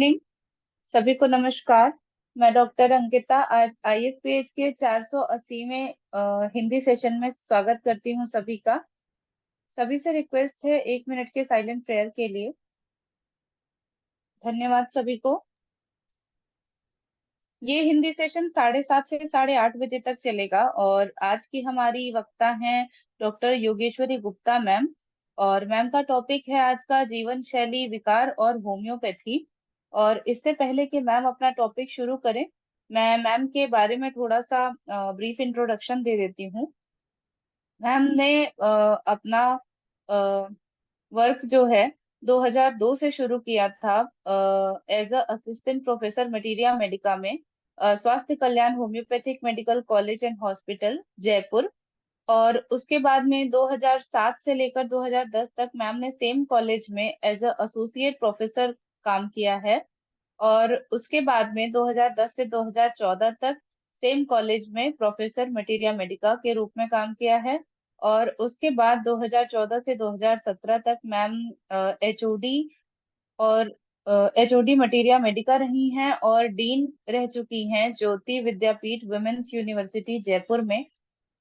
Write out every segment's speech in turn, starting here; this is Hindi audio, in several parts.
मॉर्निंग। सभी को नमस्कार। मैं डॉक्टर अंकिता आज आईएफपीएच के 480वें हिंदी सेशन में स्वागत करती हूँ सभी का। सभी से रिक्वेस्ट है 1 मिनट के साइलेंट प्रेयर के लिए। धन्यवाद सभी को। ये हिंदी सेशन 7:30 से 8:30 बजे तक चलेगा और आज की हमारी वक्ता हैं डॉक्टर योगेश्वरी गुप्ता मैम। और मैम का टॉपिक है आज का जीवन शैली विकार और होम्योपैथी। और इससे पहले कि मैम अपना टॉपिक शुरू करें, मैं मैम के बारे में थोड़ा सा ब्रीफ इंट्रोडक्शन दे देती हूँ। मैम ने अपना वर्क जो है 2002 से शुरू किया था as a assistant professor materia medica में Swasthya Kalyan homoeopathic medical college and hospital Jaipur. और उसके बाद में 2007 से लेकर 2010 तक मैम ने सेम कॉलेज में एज अ एसोसिएट प्रोफेसर काम किया है। और उसके बाद में 2010 से 2014 तक सेम कॉलेज में प्रोफेसर मटीरिया मेडिका के रूप में काम किया है। और उसके बाद 2014 से 2017 तक मैम एचओडी और एचओडी मटीरिया मेडिका रही हैं और डीन रह चुकी हैं ज्योति विद्यापीठ वुमेन्स यूनिवर्सिटी जयपुर में।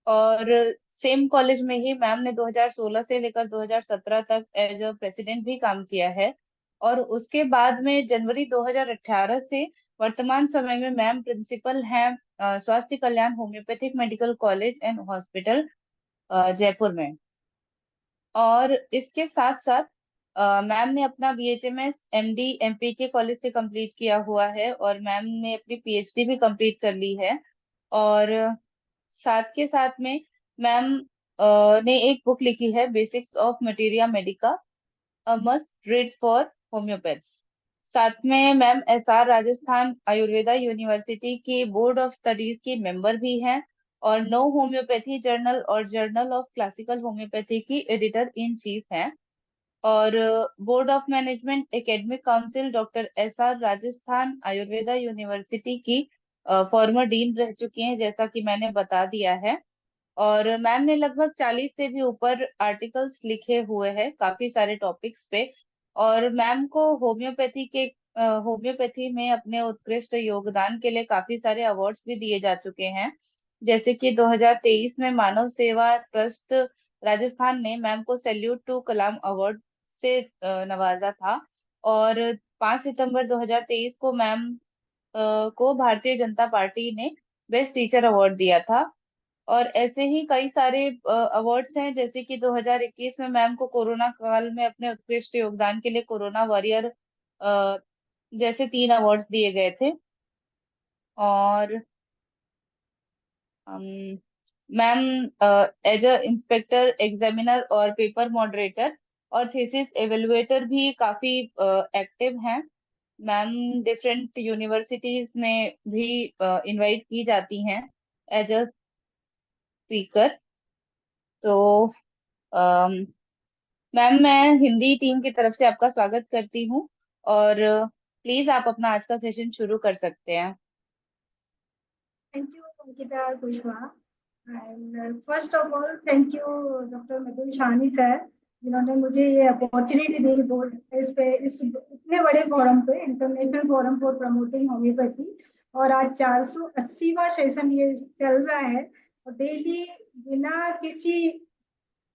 और सेम कॉलेज में ही मैम ने 2016 से लेकर 2017 तक एज अ प्रेसिडेंट भी काम किया है। और उसके बाद में जनवरी 2018 से वर्तमान समय में मैम प्रिंसिपल हैं Swasthya Kalyan homoeopathic medical college and hospital Jaipur में। और इसके साथ साथ मैम ने अपना बीएचएमएस एमडी एमपी के कॉलेज से कंप्लीट किया हुआ है और मैम ने अपनी पीएचडी भी कंप्लीट कर ली है। और साथ के साथ में मैम ने एक बुक लिखी है basics of materia Medica, a must read for homeopaths. साथ में ma'am SR Rajasthan Ayurveda university की बोर्ड ऑफ स्टडीज की मेंबर भी हैं और नो होम्योपैथी जर्नल और जर्नल ऑफ क्लासिकल होम्योपैथी की एडिटर इन चीफ हैं। और board of management academic council doctor SR Rajasthan Ayurveda university की फॉर्मर डीन रह चुकी हैं, जैसा कि मैंने बता दिया है। और मैम ने लगभग 40 से भी ऊपर आर्टिकल्स लिखे हुए हैं काफी सारे टॉपिक्स पे। और मैम को होम्योपैथी में अपने उत्कृष्ट योगदान के लिए काफी सारे अवार्ड्स भी दिए जा चुके हैं। जैसे कि 2023 में मानव सेवा ट्रस्ट राजस्थान ने मैम को सैल्यूट टू कलाम अवार्ड से नवाजा था। और 5 सितंबर 2023 को मैम को भारतीय जनता पार्टी ने बेस्ट टीचर अवार्ड दिया था। और ऐसे ही कई सारे अवार्ड्स हैं, जैसे कि 2021 में मैम को कोरोना काल में अपने उत्कृष्ट योगदान के लिए कोरोना वॉरियर जैसे 3 अवार्ड्स दिए गए थे। और ma'am as a inspector examiner और पेपर मॉडरेटर और थीसिस एवेलुएटर भी काफी एक्टिव हैं। मैम डिफरेंट यूनिवर्सिटीज में भी इनवाइट की जाती हैं एज अ स्पीकर। तो अम, मैम मैं हिंदी टीम की तरफ से आपका स्वागत करती हूँ और प्लीज आप अपना आज का सेशन शुरू कर सकते हैं। Thank you, Ankita Kushwaha. And first of all, thank you, doctor Madhur Shani sir, जिन्होंने मुझे ये अपॉर्चुनिटी दी इस इतने बड़े फोरम पे, international forum for promoting homeopathy. और आज 480वां सेशन ये चल रहा है और डेली बिना किसी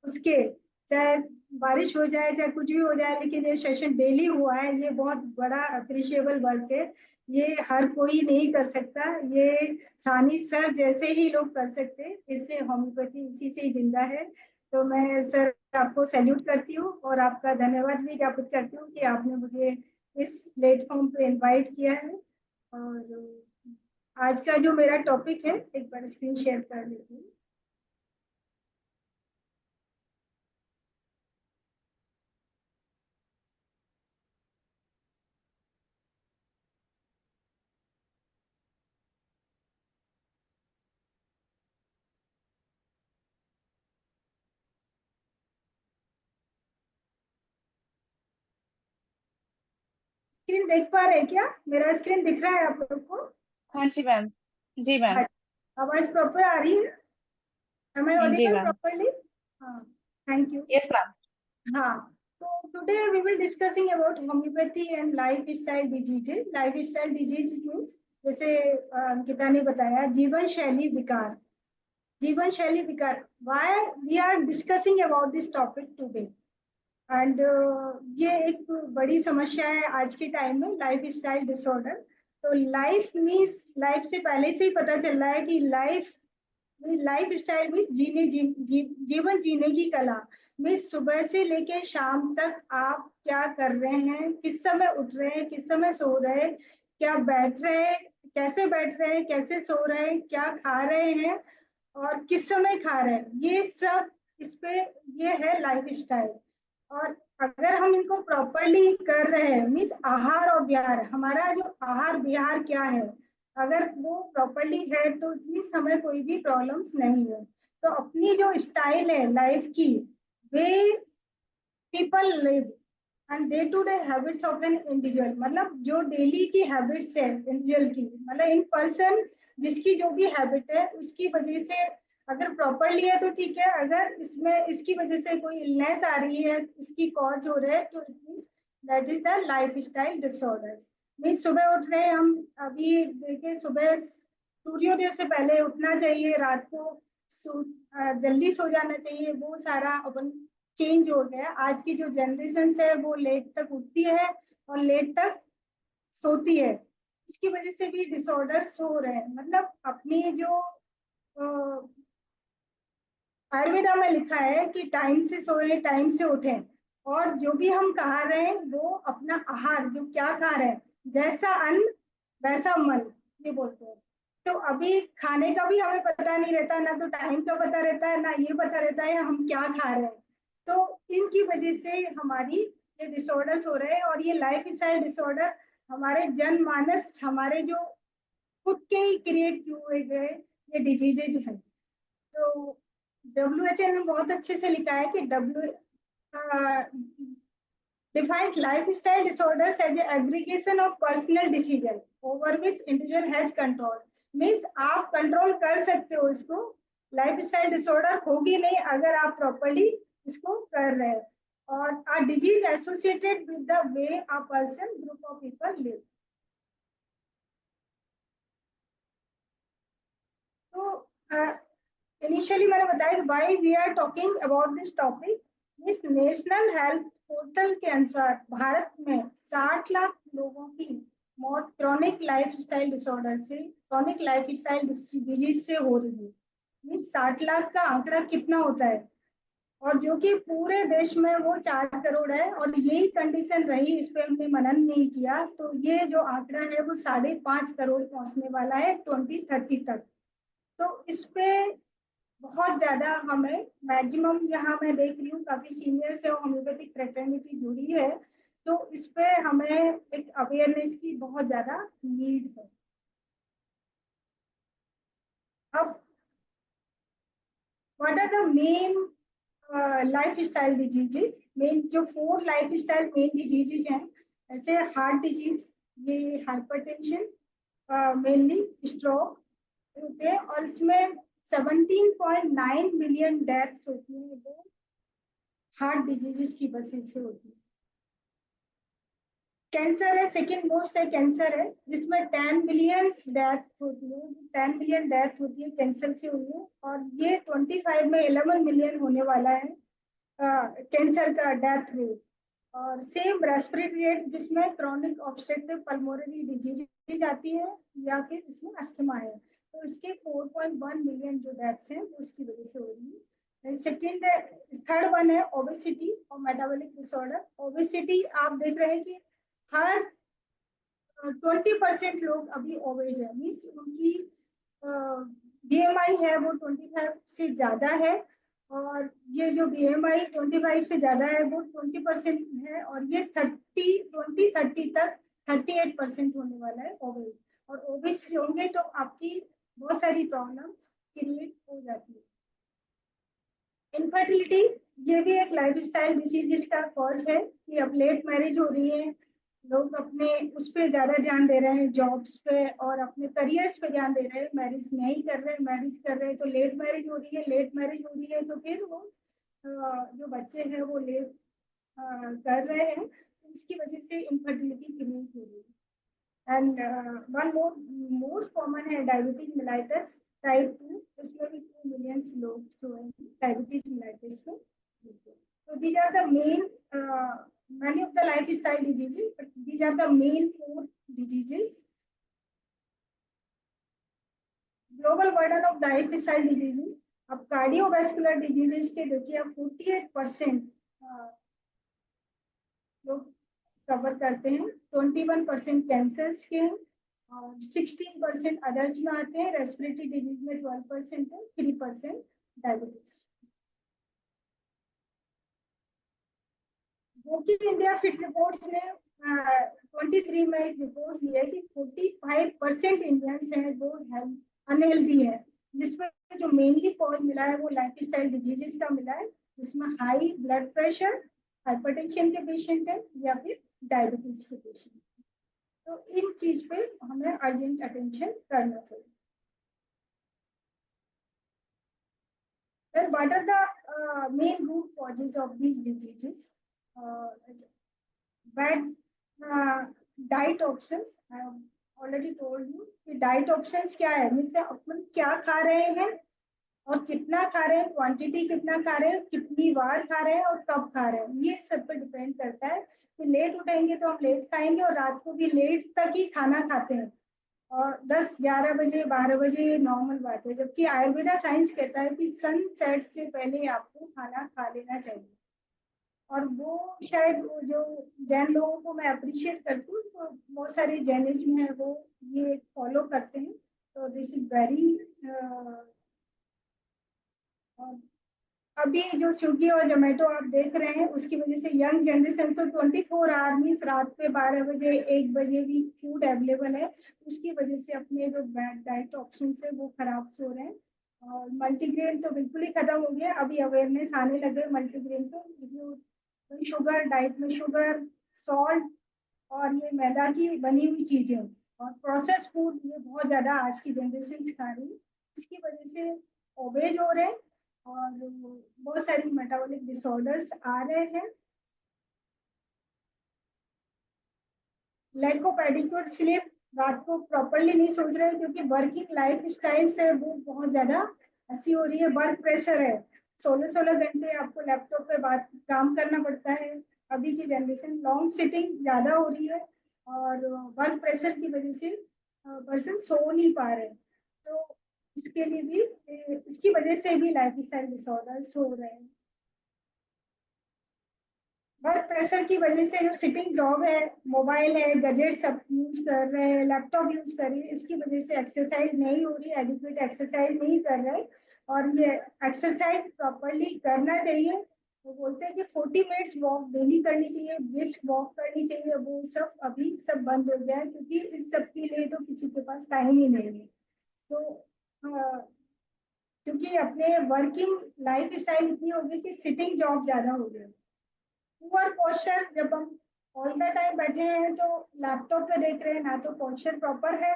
उसके, चाहे बारिश हो जाए चाहे कुछ भी हो जाए, लेकिन ये सेशन डेली हुआ है, ये बहुत बड़ा अप्रिशिएबल वर्क है। ये हर कोई नहीं कर सकता, ये सानी सर जैसे ही लोग कर सकते हैं। इससे होम्योपैथी इसी से ही जिंदा है। तो मैं सर आपको सैल्यूट करती हूँ और आपका धन्यवाद भी ज्ञापित करती हूँ कि आपने मुझे इस प्लेटफॉर्म पे इनवाइट किया है। और आज का जो मेरा टॉपिक है, एक बार स्क्रीन शेयर कर लेती हूँ। स्क्रीन देख पा रहे हैं क्या? मेरा स्क्रीन दिख रहा है आप लोग को? हाँ जी मैम। जी मैम। अच्छा, आवाज प्रॉपर आ रही है? Am I जी audible मैम। properly? हाँ, थैंक यू। Yes ma'am. हाँ, So today we will discussing about homeopathy and lifestyle diseases. Lifestyle disease means जैसे अंकिता ने बताया जीवन शैली विकार. जीवन शैली विकार. Why we are discussing about this topic today? And ये एक बड़ी समस्या है आज के टाइम में, लाइफ स्टाइल डिसऑर्डर. तो लाइफ मीन्स, लाइफ से पहले से ही पता चल रहा है कि लाइफ स्टाइल मीन्स जीवन जीने की कला. मीन्स सुबह से लेकर शाम तक आप क्या कर रहे हैं, किस समय उठ रहे हैं, किस समय सो रहे हैं, क्या बैठ रहे हैं, कैसे बैठ रहे हैं, कैसे सो रहे हैं, क्या खा रहे हैं और किस समय खा रहे हैं, ये सब इस पे ये है लाइफ स्टाइल. और अगर हम इनको प्रॉपरली कर रहे हैं मीन्स आहार और विहार, हमारा जो आहार विहार क्या है, अगर वो प्रॉपरली है तो मीन्स हमें कोई भी प्रॉब्लम्स नहीं है. तो अपनी जो स्टाइल है लाइफ की, way people live and day to day habits of an individual, मतलब जो डेली की हैबिट्स है इंडिविजुअल की, मतलब इन पर्सन जिसकी जो भी हैबिट है उसकी वजह से अगर प्रॉपरली है तो ठीक है, अगर इसमें इसकी वजह से कोई इलनेस आ रही है, इसकी कॉज हो रहा है, तो it means that is the life style disorders. Means सुबह उठ रहे हैं हम, अभी देखिए सुबह सूर्योदय से पहले उठना चाहिए, रात को जल्दी सो जाना चाहिए, वो सारा अपन चेंज हो गया. आज की जो जनरेशन है वो लेट तक उठती है और लेट तक सोती है, इसकी वजह से भी डिसऑर्डर्स हो रहे हैं. मतलब अपनी जो आयुर्वेदा में लिखा है कि टाइम से सोए टाइम से उठें, और जो भी हम खा रहे हैं वो अपना आहार, जो क्या खा रहे हैं, जैसा अन्न वैसा मन, ये बोलते हैं. तो अभी खाने का भी हमें पता नहीं रहता, ना तो टाइम का पता रहता है, ना ये पता रहता है हम क्या खा रहे हैं. तो इनकी वजह से हमारी ये डिसऑर्डर्स हो रहे हैं. और ये लाइफ स्टाइल डिसऑर्डर हमारे जनमानस, हमारे जो खुद के ही क्रिएट किए हुए ये डिजीजेज हैं. तो WHO ने बहुत अच्छे से लिखा है कि defines lifestyle disorders as an aggregation of personal decision over which individual has control. Means आप कंट्रोल कर सकते हो इसको, लाइफस्टाइल डिसऑर्डर होगी नहीं अगर आप प्रॉपर्ली इसको कर रहे हैं. और a disease associated with the way a person, group of people live. तो इनिशियली मैंने बताया why we are talking about this topic. इस नेशनल हेल्थ पोर्टल के अनुसार भारत में 60 लाख लोगों की मौत क्रॉनिक लाइफस्टाइल डिसऑर्डर से, क्रॉनिक लाइफस्टाइल डिजीज से हो रही है. ये 60 लाख का आंकड़ा कितना होता है, और जो कि पूरे देश में वो 4 करोड़ है, और यही कंडीशन रही, इस पे हमने मनन नहीं किया, तो ये जो आंकड़ा है वो 5.5 करोड़ पहुंचने वाला है 2030 तक. तो इस पे बहुत ज्यादा हमें मैक्सिमम, यहाँ मैं देख रही हूँ काफी सीनियर से होम्योपैथिक फ्रेटर्निटी जुड़ी है, तो इस पे हमें एक अवेयरनेस की बहुत ज्यादा नीड है. अब what are the main lifestyle diseases. Main जो 4 लाइफ स्टाइल मेन डिजीजेज हैं, ऐसे हार्ट डिजीज, ये हाइपरटेंशन, मेनली स्ट्रोक होते हैं, और इसमें 17.9 मिलियन डेथ्स होती है, वो हार्ट डिजीजेस की वजह से होती है. कैंसर है, सेकेंड मोस्ट है कैंसर है, जिसमें 10 मिलियन डेथ होती है, 10 मिलियन डेथ होती है कैंसर से हुई है. और ये 25 में 11 मिलियन होने वाला है कैंसर का डेथ रेट. और सेम रेस्पिरेटरी रेट, जिसमें क्रॉनिक ऑब्स्ट्रक्टिव पल्मोनरी डिजीज आती है, या फिर इसमें अस्थमा है, तो इसके 4.1 मिलियन जो डेथ्स हैं वो इसकी वजह से हो रही है. सेकेंड है, थर्ड वन है ओबेसिटी और मेटाबॉलिक डिसऑर्डर. ओबेसिटी आप देख रहे हैं कि हर 20% लोग अभी ओबेज है, मीन्स उनकी BMI है वो 25 से ज्यादा है, और ये जो BMI 25 से ज्यादा है वो 20% है, और ये 2030 तक 38% होने वाला है ओबेज. और ओबेज होंगे तो आपकी बहुत सारी प्रॉब्लम्स क्रिएट हो जाती है. इनफर्टिलिटी, ये भी एक लाइफस्टाइल डिसीज का कॉज है कि अब लेट मैरिज हो रही है, लोग अपने उस पर ज्यादा ध्यान दे रहे हैं, जॉब्स पे और अपने करियर्स पे ध्यान दे रहे हैं, मैरिज नहीं कर रहे हैं, मैरिज कर रहे हैं तो लेट मैरिज हो रही है, लेट मैरिज हो रही है तो फिर वो जो बच्चे हैं वो लेट कर रहे हैं, इसकी वजह से इनफर्टिलिटी क्रिएट हो रही है। एंड वन मोस्ट कॉमन है डायबिटीज मिलाइटिस टाइप 2, इसमें भी 2 मिलियन लोग जो है डायबिटीज मिलाइटिस में। So these are the main, many of the lifestyle diseases, but these are the main 4 diseases. Global burden of lifestyle diseases, अब कार्डियोवास्कुलर डिजीजेस के देखिए अब 48% लोग कवर करते हैं, 21% कैंसर्स के हैं और 16% अदर्स में आते हैं, रेस्पिरेटरी डिजीज में 12% है, 3% डायबिटीज। वोकिंग इंडिया फिट रिपोर्ट्स ने 23 में एक रिपोर्ट दिया है कि 45% इंडियंस हैं जो अनहेल्दी है, जिसमें जो मेनली कॉज मिला है वो लाइफस्टाइल डिजीजेस का मिला है, जिसमें हाई ब्लड प्रेशर, हाइपरटेंशन के पेशेंट है या फिर डायबिटीज के पेशेंट। तो इन चीज पे हमें अर्जेंट अटेंशन करना चाहिए। Then what are the main root causes of these diseases? Bad diet options. I have already told you कि diet options क्या है, जिससे अपन क्या खा रहे हैं और कितना खा रहे हैं, क्वांटिटी कितना खा रहे हैं, कितनी बार खा रहे हैं और कब खा रहे हैं, ये सब पे डिपेंड करता है। कि लेट उठेंगे तो हम लेट खाएंगे और रात को भी लेट तक ही खाना खाते हैं, और 10-11 बजे 12 बजे नॉर्मल बात है, जबकि आयुर्वेदा साइंस कहता है कि सनसेट से पहले आपको खाना खा लेना चाहिए। और वो शायद वो जो जैन लोगों को मैं अप्रिशिएट करती हूँ, तो बहुत सारे जैनिज्म है वो ये फॉलो करते हैं, तो दिस इज वेरी। अभी जो स्विगी और जोमेटो आप देख रहे हैं, उसकी वजह से यंग जनरेशन तो 24 आवर मीन्स रात पे 12 बजे 1 बजे भी फूड अवेलेबल है, उसकी वजह से अपने जो डाइट ऑप्शन है वो खराब हो रहे हैं। और मल्टीग्रेन तो बिल्कुल ही खत्म हो गया, अभी अवेयरनेस आने लगे मल्टीग्रेन तो शुगर, डाइट में शुगर, सॉल्ट और ये मैदा की बनी हुई चीजें और प्रोसेस फूड ये बहुत ज्यादा आज की जनरेशन खा रही है, इसकी वजह से ओबेज हो रहे हैं और बहुत सारी मेटाबॉलिक डिसऑर्डर्स आ रहे हैं। लैक ऑफ एडिक्वेट स्लीप, रात को प्रॉपरली नहीं सोच रहे क्योंकि वर्किंग लाइफ स्टाइल से वो बहुत ज्यादा हंसी हो रही है, वर्क प्रेशर है, 16-16 घंटे आपको लैपटॉप पे बात काम करना पड़ता है। अभी की जनरेशन लॉन्ग सिटिंग ज्यादा हो रही है और वर्क प्रेशर की वजह से पर्सन सो नहीं पा रहे, तो इसके लिए भी इसकी वजह से भी लाइफ स्टाइल डिसऑर्डर्स हो रहे हैं। वर्क प्रेशर की वजह से जो सिटिंग जॉब है, मोबाइल है, गैजेट सब यूज कर रहे हैं, लैपटॉप यूज कर रही है, इसकी वजह से एक्सरसाइज नहीं हो रही, एडिक्वेट एक्सरसाइज नहीं कर रहे। और ये एक्सरसाइज प्रॉपरली करना चाहिए, वो बोलते हैं कि 40 मिनट्स वॉक डेली करनी चाहिए, ब्रिस्क वॉक करनी चाहिए, वो सब अभी सब बंद हो गया है क्योंकि इस सब के लिए तो किसी के पास टाइम ही नहीं है। तो क्योंकि अपने वर्किंग लाइफ स्टाइल इतनी होगी कि सिटिंग जॉब ज्यादा हो गई। पुअर पोस्चर, जब हम ऑल द टाइम बैठे हैं तो लैपटॉप पे देख रहे हैं ना, तो पोस्चर प्रॉपर है।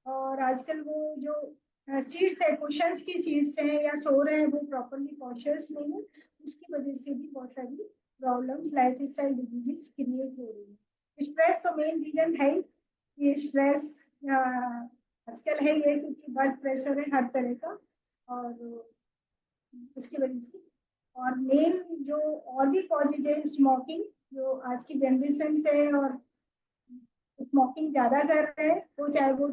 और आजकल वो जो सीट्स है, कुशंस की सीट्स हैं या सो रहे हैं, वो प्रॉपरली पोस्चर्स नहीं है, उसकी वजह से भी बहुत सारी problems, life style diseases create हो रही है। स्ट्रेस तो मेन रीजन है ही, ये स्ट्रेस आजकल है ये, क्योंकि वर्क प्रेशर है हर तरह का और उसकी वजह से। और मेन जो और भी कॉजेज है, स्मोकिंग, जो आज की जनरेशन से और स्मोकिंग ज्यादा कर रहे हैं, तो चाहे वो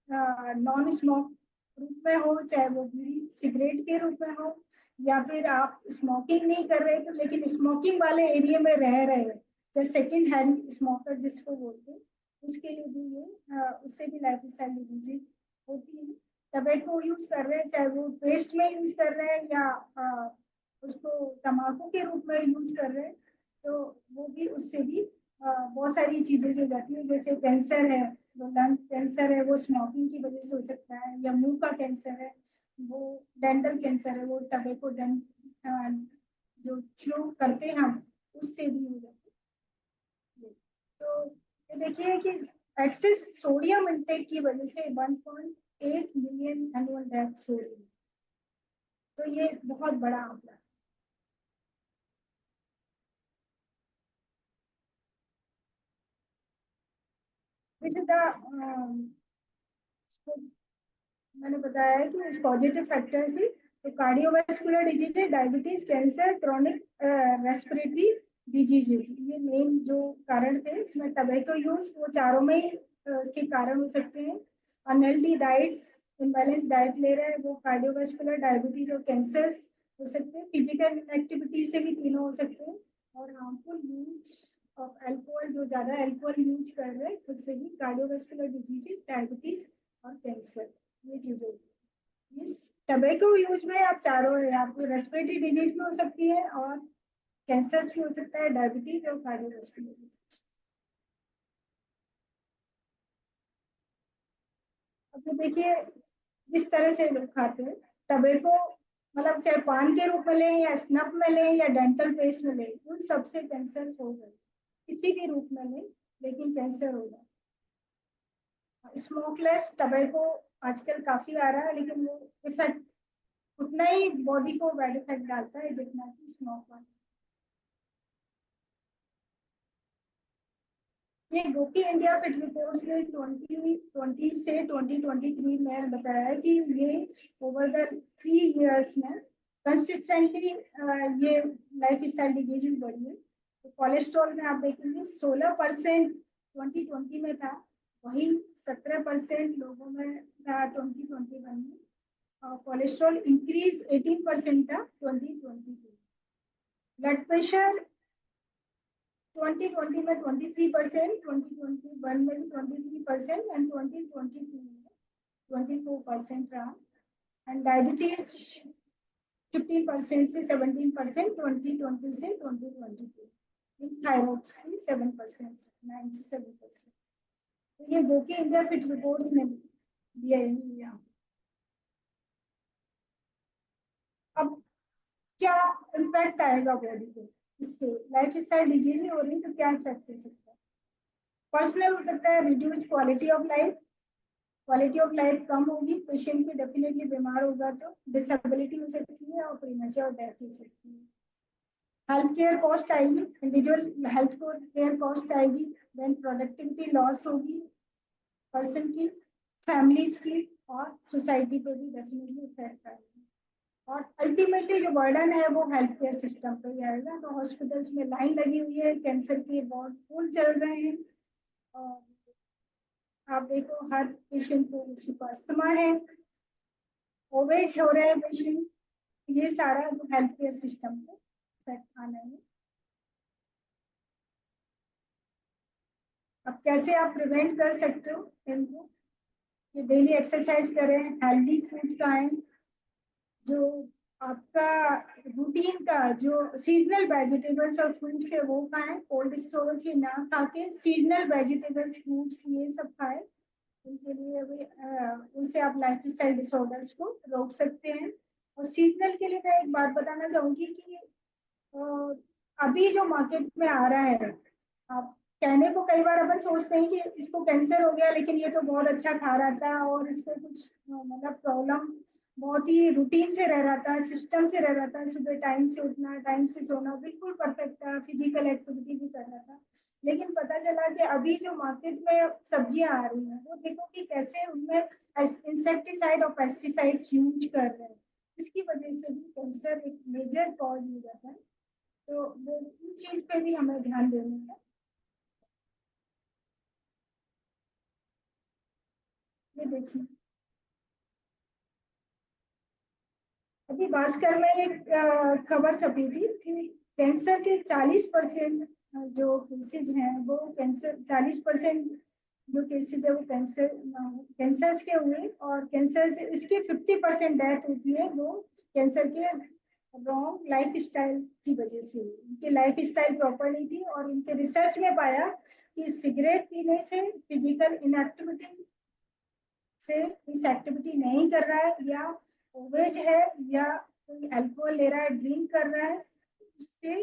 नॉन स्मोक रूप में हो, चाहे वो बीड़ी सिगरेट के रूप में हो, या फिर आप स्मोकिंग नहीं कर रहे तो लेकिन स्मोकिंग वाले एरिया में रह रहे हैं, जैसे सेकेंड हैंड स्मोकर जिसको बोलते हैं, उसके लिए भी ये उससे भी लाइफ स्टाइल डिजीज होती है। टबैको यूज कर रहे हैं, चाहे वो पेस्ट में यूज कर रहे हैं या उसको तम्बाकू के रूप में यूज कर रहे हैं, तो वो भी उससे भी बहुत सारी चीजें जो जाती है, जैसे कैंसर है, जो लंग कैंसर है वो स्मोकिंग की वजह से हो सकता है, या मुंह का कैंसर है, वो डेंटल कैंसर है, वो टबैको जो च्यू करते हैं हम, उससे भी हो जाता है। तो ये देखिए कि एक्सेस सोडियम इंटेक की वजह से 1.8 मिलियन एनुअल डेथ्स हो रही है, तो ये बहुत बड़ा आंकड़ा है। which is the मैंने बताया है कि पॉजिटिव फैक्टर्स ही तो कार्डियोवास्कुलर डिजीज है, diabetes, cancer, chronic respiratory diseases, ये मेन जो कारण थे। इसमें टबैको यूज वो चारों में ही के कारण हो सकते हैं। अनहेल्दी डाइट्स, इम्बैलेंस डाइट ले रहे हैं वो कार्डियोवास्कुलर, डायबिटीज और कैंसर्स हो सकते हैं। फिजिकल एक्टिविटी से भी तीनों हो सकते हैं। और हार्मफुल यूज ऑफ अल्कोहल, जो ज्यादा अल्कोहल यूज कर रहे हैं उससे भी कार्डियोवास्कुलर डिजीजेस, डायबिटीज और कैंसर, ये चीजें। इस टबैको यूज में आप चारों है, आपको रेस्पिरेटरी डिजीज भी हो सकती है और कैंसर भी हो सकता है, डायबिटीज और कार्डियोवास्कुलर डिजीज। अब तो देखिए जिस तरह से लोग खाते हैं टबैको, मतलब चाहे पान के रूप में लें या स्नफ में लें या डेंटल पेस्ट में लें, उन सबसे कैंसर होगा, किसी भी रूप में लें लेकिन कैंसर होगा। स्मोकलेस टबैको आजकल काफी आ रहा है, लेकिन वो इफेक्ट उतना ही बॉडी को बैड इफेक्ट डालता है जितना कि स्मोक वाला। ये गोपी इंडिया फिट रिपोर्ट्स ने 2020 से 2023 में बताया है कि ये ओवर द 3 इयर्स में कंसिस्टेंटली ये लाइफ स्टाइल डिजीज भी बढ़ी है। तो कोलेस्ट्रॉल में आप देखेंगे 16% 2020 में था, वही 17% लोगों में था 2021 में। कोलेस्ट्रॉल इंक्रीज 18% था 2022। ब्लड प्रेशर 2020 में 23%, 2021 में भी 23% एंड 2022 में 24% रहा। एंड डायबिटीज 15% से 17% 2020 से 2022। इन थायराइड 7%, 9 से 7%। तो ये गोके इंडिया फिट रिपोर्ट्स ने दिया है। अब क्या इम्पैक्ट आएगा बॉडी को इससे? लाइफ स्टाइल डिजीज हो रही है तो क्या इफेक्ट हो सकता है? पर्सनल हो सकता है, reduce quality of life, quality of life कम होगी, पेशेंट की डेफिनेटली बीमार होगा तो डिसेबिलिटी हो सकती है और प्रीमेच्योर डेथ हो सकती है। हेल्थ केयर कॉस्ट आएगी, इंडिविजुअल हेल्थ केयर कॉस्ट आएगी, देन प्रोडक्टिविटी लॉस होगी पर्सन की, फैमिलीज की और सोसाइटी पे भी डेफिनेटली इफेक्ट आएगी। और अल्टीमेटली जो बर्डन है वो हेल्थ केयर सिस्टम पे ही आएगा। तो हॉस्पिटल्स में लाइन लगी हुई है, कैंसर के वार्ड फुल चल रहे हैं। और आप देखो हर पेशेंट को किसी को अस्थमा है, ओवेज हो रहे हैं पेशेंट, ये सारा जो हेल्थ केयर सिस्टम पे इफेक्ट आना है। अब कैसे आप प्रिवेंट कर सकते हो इनको? कि डेली एक्सरसाइज करें, हेल्दी फूड खाएं, जो आपका रूटीन का जो सीजनल वेजिटेबल्स और फ्रूट्स है वो खाएं, कोल्ड स्टोरेज के ना खा के सीजनल वेजिटेबल्स फ्रूट्स ये सब खाएं। उनके लिए भी उनसे आप लाइफ स्टाइल डिसऑर्डर्स को रोक सकते हैं। और सीजनल के लिए मैं एक बात बताना चाहूंगी कि अभी जो मार्केट में आ रहा है, आप कहने को कई बार अपन सोचते हैं कि इसको कैंसर हो गया लेकिन ये तो बहुत अच्छा खा रहा था और इसको कुछ मतलब प्रॉब्लम, बहुत ही रूटीन से रह रहा था, सिस्टम से रह रहा था, सुबह टाइम से उठना, टाइम से सोना, बिल्कुल परफेक्ट था, फिजिकल एक्टिविटी भी कर रहा था। लेकिन पता चला कि अभी जो मार्केट में सब्जियां आ रही हैं वो देखो कि कैसे उनमें इंसेक्टिसाइड और पेस्टिसाइड्स यूज कर रहे हैं। इसकी वजह से भी कैंसर एक मेजर कॉज हो जाता है। तो वो इन चीज पे भी हमें ध्यान देना है। ये देखिए अभी भास्कर में एक खबर छपी थी कि कैंसर के 40% जो केसेज हैं वो कैंसर, 40% जो केसेज है वो कैंसर के हुए, और कैंसर से इसके 50% डेथ होती है वो कैंसर के रॉन्ग लाइफ स्टाइल की वजह से हुई। इनकी लाइफ स्टाइल प्रॉपर नहीं थी और इनके रिसर्च में पाया कि सिगरेट पीने से, फिजिकल इनएक्टिविटी से, इस एक्टिविटी नहीं कर रहा है या ओवेज है या कोई अल्कोहल ले रहा है, ड्रिंक कर रहा है, उससे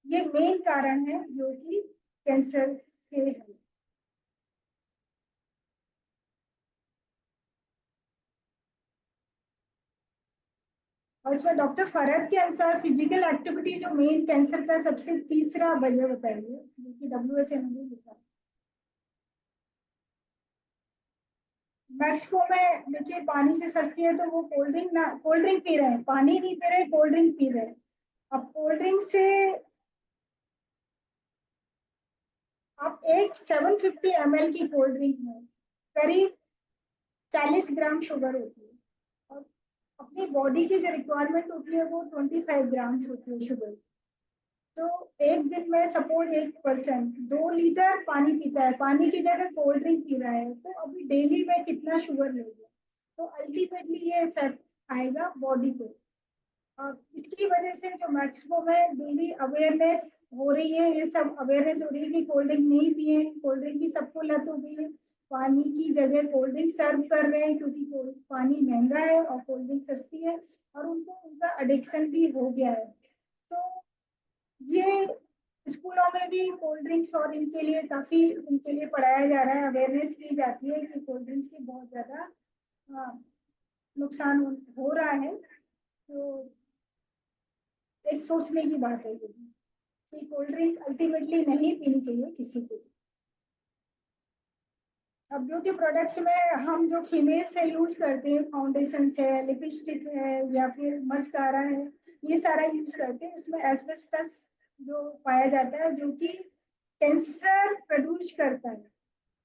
ये मेन कारण है जो कि कैंसर के है। और इसमें डॉक्टर फरहद के अनुसार फिजिकल एक्टिविटी जो मेन कैंसर का सबसे तीसरा वजह बताइए, जो कि WHO ने भी लिखा। मैक्सिको में देखिए पानी से सस्ती है, तो वो कोल्ड ड्रिंक पी रहे हैं, पानी नहीं पी रहे, कोल्ड ड्रिंक पी रहे हैं। अब कोल्ड ड्रिंक से आप एक 750 ml की कोल्ड ड्रिंक में करीब 40 ग्राम शुगर होती है, और अपनी बॉडी की जो रिक्वायरमेंट होती है वो 25 ग्राम्स होती है शुगर। तो एक दिन में सपोज एक पर्सन 2 लीटर पानी पीता है, पानी की जगह कोल्ड ड्रिंक पी रहा है, तो अभी डेली में कितना शुगर लेगा? तो अल्टीमेटली ये इफेक्ट आएगा बॉडी को। इसकी वजह से जो मैक्सिको में डेली अवेयरनेस हो रही है, ये सब अवेयरनेस हो रही है कि कोल्ड ड्रिंक नहीं पिए, कोल्ड ड्रिंक की सबको लत हो गई है, पानी की जगह कोल्ड ड्रिंक सर्व कर रहे हैं क्योंकि पानी महंगा है और कोल्ड ड्रिंक सस्ती है, और उनको उनका एडिक्शन भी हो गया है। तो ये स्कूलों में भी कोल्ड ड्रिंक्स और इनके लिए काफी इनके लिए पढ़ाया जा रहा है, अवेयरनेस की जाती है कि कोल्ड ड्रिंक से बहुत ज्यादा नुकसान हो रहा है। तो एक सोचने की बात है ये भी, कि कोल्ड ड्रिंक अल्टीमेटली नहीं पीनी चाहिए किसी को। अब ब्यूटी प्रोडक्ट्स में हम जो फीमेल से यूज करते हैं, फाउंडेशन है, लिपस्टिक है, या फिर मस्कारा है, ये सारा यूज करते हैं, इसमें एस्बेस्टस जो पाया जाता है, जो कि कैंसर प्रोड्यूस करता है।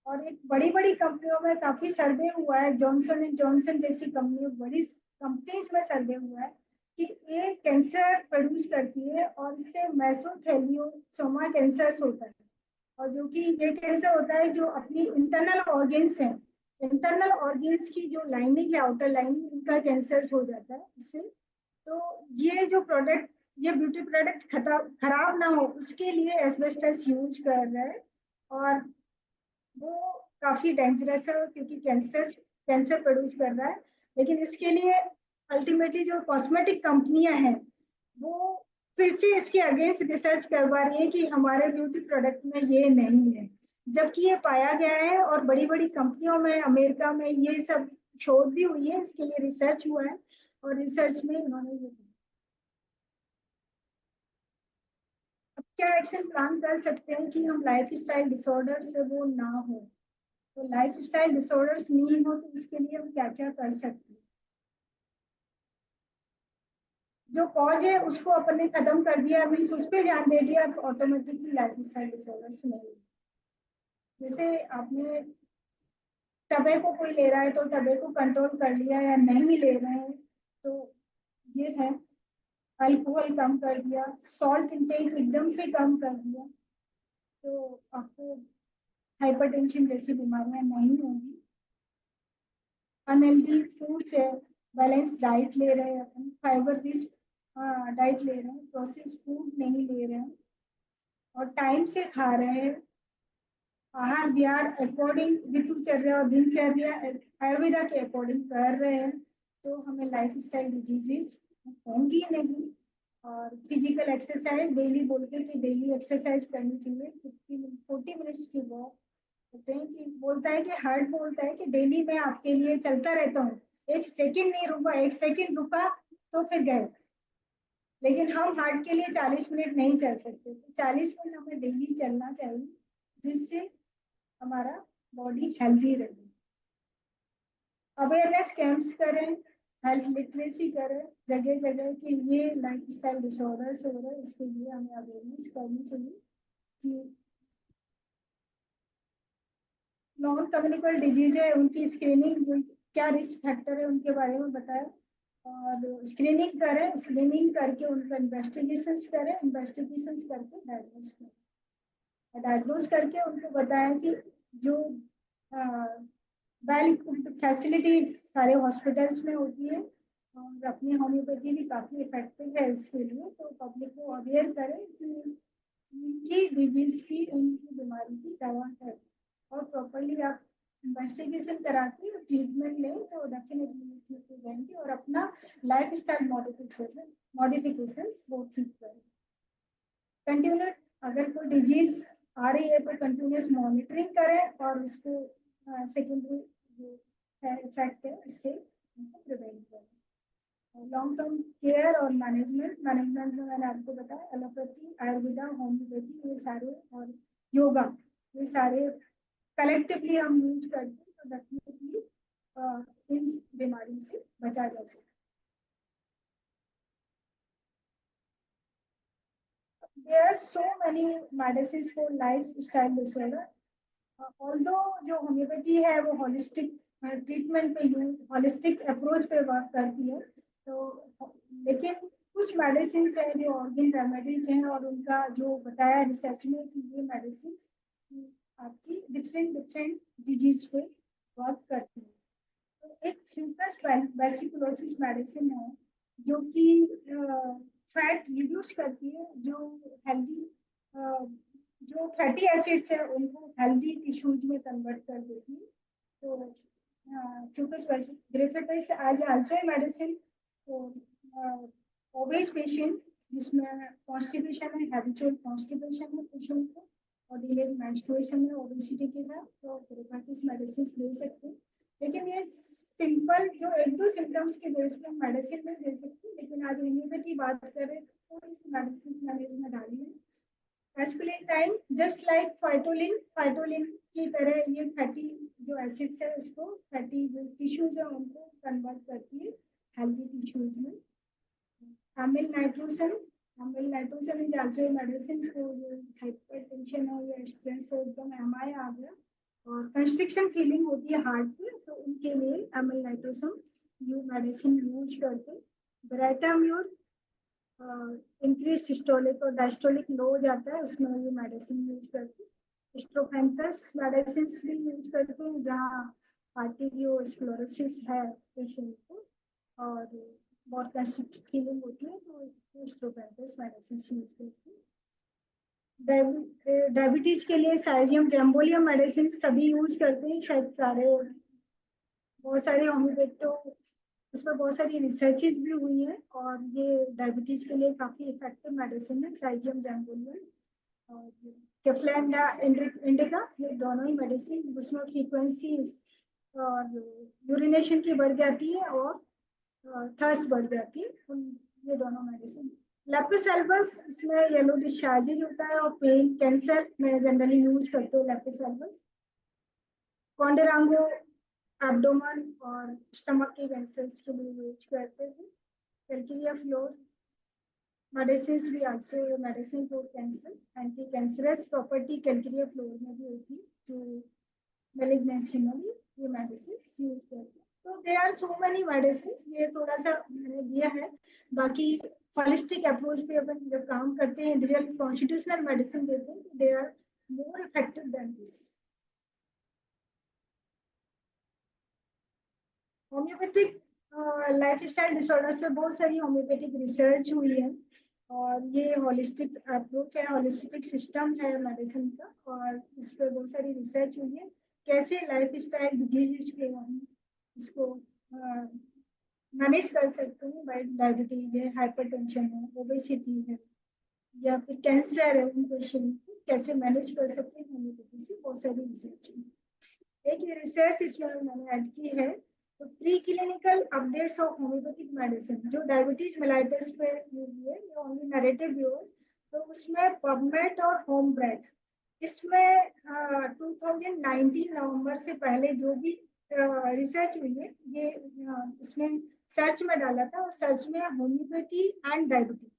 और एक बड़ी बड़ी कंपनियों में काफी सर्वे हुआ है, जॉनसन एंड जॉनसन जैसी कंपनी, बड़ी कंपनीज में सर्वे हुआ है कि ये कैंसर प्रोड्यूस करती है, और इससे मेसोथेलियोसोमा कैंसर होता है। और जो कि ये कैंसर होता है जो अपनी इंटरनल ऑर्गेन्स है, इंटरनल ऑर्गेन्स की जो लाइनिंग है, आउटर लाइनिंग, उनका कैंसर हो जाता है इससे। तो ये जो प्रोडक्ट, ये ब्यूटी प्रोडक्ट खराब ना हो उसके लिए एस्बेस्टस यूज कर रहा है, और वो काफी डेंजरस है क्योंकि कैंसर प्रोड्यूस कर रहा है। लेकिन इसके लिए अल्टीमेटली जो कॉस्मेटिक कंपनियां हैं, वो फिर से इसके अगेंस्ट रिसर्च करवा रही है कि हमारे ब्यूटी प्रोडक्ट में ये नहीं है, जबकि ये पाया गया है, और बड़ी बड़ी कंपनियों में अमेरिका में ये सब शोध भी हुई है, इसके लिए रिसर्च हुआ है, और रिसर्च में उन्होंने ये अब क्या एक्शन प्लान कर सकते हैं कि हम लाइफ स्टाइल डिसऑर्डर से वो ना हो। तो लाइफ स्टाइल डिसऑर्डर्स नहीं हो तो उसके लिए हम क्या क्या कर सकते हैं? जो कॉज है उसको अपन ने खत्म कर दिया, मीन्स उस पर ध्यान दे दिया, तो ऑटोमेटिकली लाइफ स्टाइल डिसऑर्डर्स नहीं। जैसे आपने टबेको कोई ले रहा है तो टबेको कंट्रोल कर लिया, या नहीं ले रहे हैं तो ये है, अल्कोहल कम कर दिया, सॉल्ट इंटेक एकदम से कम कर दिया, तो आपको हाइपरटेंशन जैसी बीमारियां नहीं होंगी। अनहेल्दी फूड्स है, बैलेंस डाइट ले रहे हैं अपन, फाइबर रिच डाइट ले रहे हैं, प्रोसेस फूड नहीं ले रहे हैं, और टाइम से खा रहे हैं, आहार विहार अकॉर्डिंग ऋतुचर्या और दिनचर्या आयुर्वेदा के अकॉर्डिंग कर रहे हैं, तो हमें लाइफ स्टाइल डिजीजेस होंगी नहीं। और फिजिकल एक्सरसाइज डेली बोलते हैं कि डेली एक्सरसाइज करनी चाहिए, 40 मिनट्स की वॉक कहते हैं कि बोलता है कि हार्ट बोलता है कि डेली मैं आपके लिए चलता रहता हूँ, एक सेकंड नहीं रुका, एक सेकंड रुका तो फिर गए। लेकिन हम हार्ट के लिए 40 मिनट नहीं चल सकते, तो 40 मिनट हमें डेली चलना चाहिए, जिससे हमारा बॉडी हेल्दी रहे। अवेयरनेस कैंप्स करें, हेल्थ लिटरेसी करें जगह जगह कि ये लाइफ स्टाइल डिसऑर्डर्स हो रहे हैं, इसके लिए हमें अवेयरनेस करनी चाहिए कि नॉन कम्युनिकल डिजीज है उनकी स्क्रीनिंग, क्या रिस्क फैक्टर है उनके बारे में बताएं, और स्क्रीनिंग करें, स्क्रीनिंग करके उनका इन्वेस्टिगेशन करें, इन्वेस्टिगेशन करके डायग्नोज करें, डायग्नोज करके उनको बताएं कि जो वेल फैसिलिटीज सारे हॉस्पिटल्स में होती है, और अपनी होम्योपैथी भी काफी इफेक्टिव है इसके लिए, तो पब्लिक को अवेयर करें कि उनकी डिजीज की, उनकी बीमारी की दवा है, और प्रॉपरली आप इन्वेस्टिगेशन करा के ट्रीटमेंट लें तो डेफिनेटली ठीक हो जाएंगे, और अपना लाइफ स्टाइल मॉडिफिकेशन वो ठीक करें। कंटिन्यू, अगर कोई डिजीज आ रही है तो कंटिन्यूस मॉनिटरिंग करें, और उसको सेकेंडरी जो इफेक्ट है उससे उनको प्रिवेंट करें। लॉन्ग टर्म केयर और मैनेजमेंट में मैंने आपको बताया, एलोपैथी, आयुर्वेदा, होम्योपैथी, ये सारे, और योगा, ये सारे कलेक्टिवली हम यूज करते हैं, तो definitely there are so many medicines for lifestyle disorder. Although जो होम्योपैथी है वो होलिस्टिक ट्रीटमेंट पे होलिस्टिक अप्रोच पे वर्क करती है, तो लेकिन कुछ मेडिसिन है जो ऑर्गन रेमेडीज हैं और उनका जो बताया रिसर्च में कि ये मेडिसिन आपकी डिफरेंट डिफरेंट डिजीज पे वर्क करती है। तो एक फिल्टस वेसिकुलोसिस मेडिसिन है जो कि फैट रिड्यूस करती है, जो हेल्दी जो फैटी एसिड्स है उनको हेल्दी टिश्यूज में कन्वर्ट कर देती है। तो फ्यूकस ग्रेफिटिस आज also a medicine for obese patient जिसमें कॉन्स्टिपेशन है, हैबिचुअल कॉन्स्टिपेशन है पेशेंट को और डिलेड मेंस्ट्रुएशन है ओबेसिटी के साथ, तो ग्रेफिटिस मेडिसिन ले सकते हैं। लेकिन ये सिंपल जो एक दो सिम्टम्स के बेस पे मेडिसिन नहीं दे सकती, लेकिन आज होम्योपैथी बात करें तो थोड़ी सी मेडिसिन मैंने इसमें डाली है। एस्पिलेटाइन जस्ट लाइक फाइटोलिन की तरह ये फैटी जो एसिड्स है उसको फैटी जो टिश्यूज है उनको कन्वर्ट करती है हेल्दी टिश्यूज में। Amyl nitrosum is also medicine for hypertension है या स्ट्रेस है, एकदम एमआई आ गया और कंस्ट्रिक्शन फीलिंग होती है हार्ट पे, तो उनके लिए अमील नाइट्रोसन ये मेडिसिन यूज करते। ब्राइटाम्योर इंक्रीज सिस्टोलिक और डायस्टोलिक लो हो जाता है, उसमें ये मेडिसिन यूज करते हैं। स्ट्रोफेंथस मेडिसिन भी यूज करते हैं जहाँ आर्टेरियोस्क्लेरोसिस है पेशेंट को और बहुत कंस्ट्रिक्टेड फीलिंग होती है, तो स्ट्रोफेंथस मेडिसिन यूज करते हैं। डायबिटीज के लिए साइजियम जैम्बोलियम मेडिसिन सभी यूज करते हैं, शायद बहुत सारे होम्योपैथी उसमें बहुत सारी रिसर्चेज भी हुई है और ये डायबिटीज के लिए काफी इफेक्टिव मेडिसिन है साइजियम जैम्बोलियम और केफ्लेंडा इंडिका, ये दोनों ही मेडिसिन उसमें फ्रीक्वेंसी और यूरिनेशन की बढ़ जाती है और थर्स्ट बढ़ जाती है, ये दोनों मेडिसिन। लेपिस एल्बस इसमें येलो डिस्चार्जेज होता है और पेन कैंसर में जनरली यूज करते हो लेपिस एल्बस। कॉन्डेरांगो एब्डोमन और स्टमक के कैंसर्स के लिए यूज करते हैं। कैल्किरिया फ्लोर मेडिसिन भी also medicine for cancer, anti cancerous property calcarea fluor में भी होती है जो मैलिग्नेंसी में भी ये मेडिसिन यूज करते हैं। तो there are so many medicine, ये थोड़ा सा मैंने दिया है, बाकी होलिस्टिक अप्रोच पे अपन जब काम करते हैं इंडिविजुअल कॉन्स्टिट्यूशनल मेडिसिन देते हैं, they are more effective than this. Homeopathic lifestyle disorders पे बहुत सारी होम्योपैथिक रिसर्च हुई है और ये होलिस्टिक अप्रोच है, होलिस्टिक सिस्टम है मेडिसिन का और इस पे बहुत सारी रिसर्च हुई है कैसे लाइफस्टाइल डिजीज पे हम इसको मैनेज कर सकते हैं। डायबिटीज है, हाइपरटेंशन है, ओबेसिटी है या फिर कैंसर है, उन पेशेंट को कैसे मैनेज कर सकते हैं होम्योपैथी से, बहुत सारी रिसर्च हुई। एक ये रिसर्च इसमें मैंने ऐड की है, तो pre clinical updates of homeopathic medicine जो डायबिटीज मेलाइटिस पे हुई है, ये ओनली नैरेटिव व्यू है, तो उसमें पबमेड और होम ब्रेक्स इसमें 2019 नवंबर से पहले जो भी रिसर्च हुई है ये इसमें सर्च में डाला था और सर्च में होम्योपैथी एंड डायबिटीज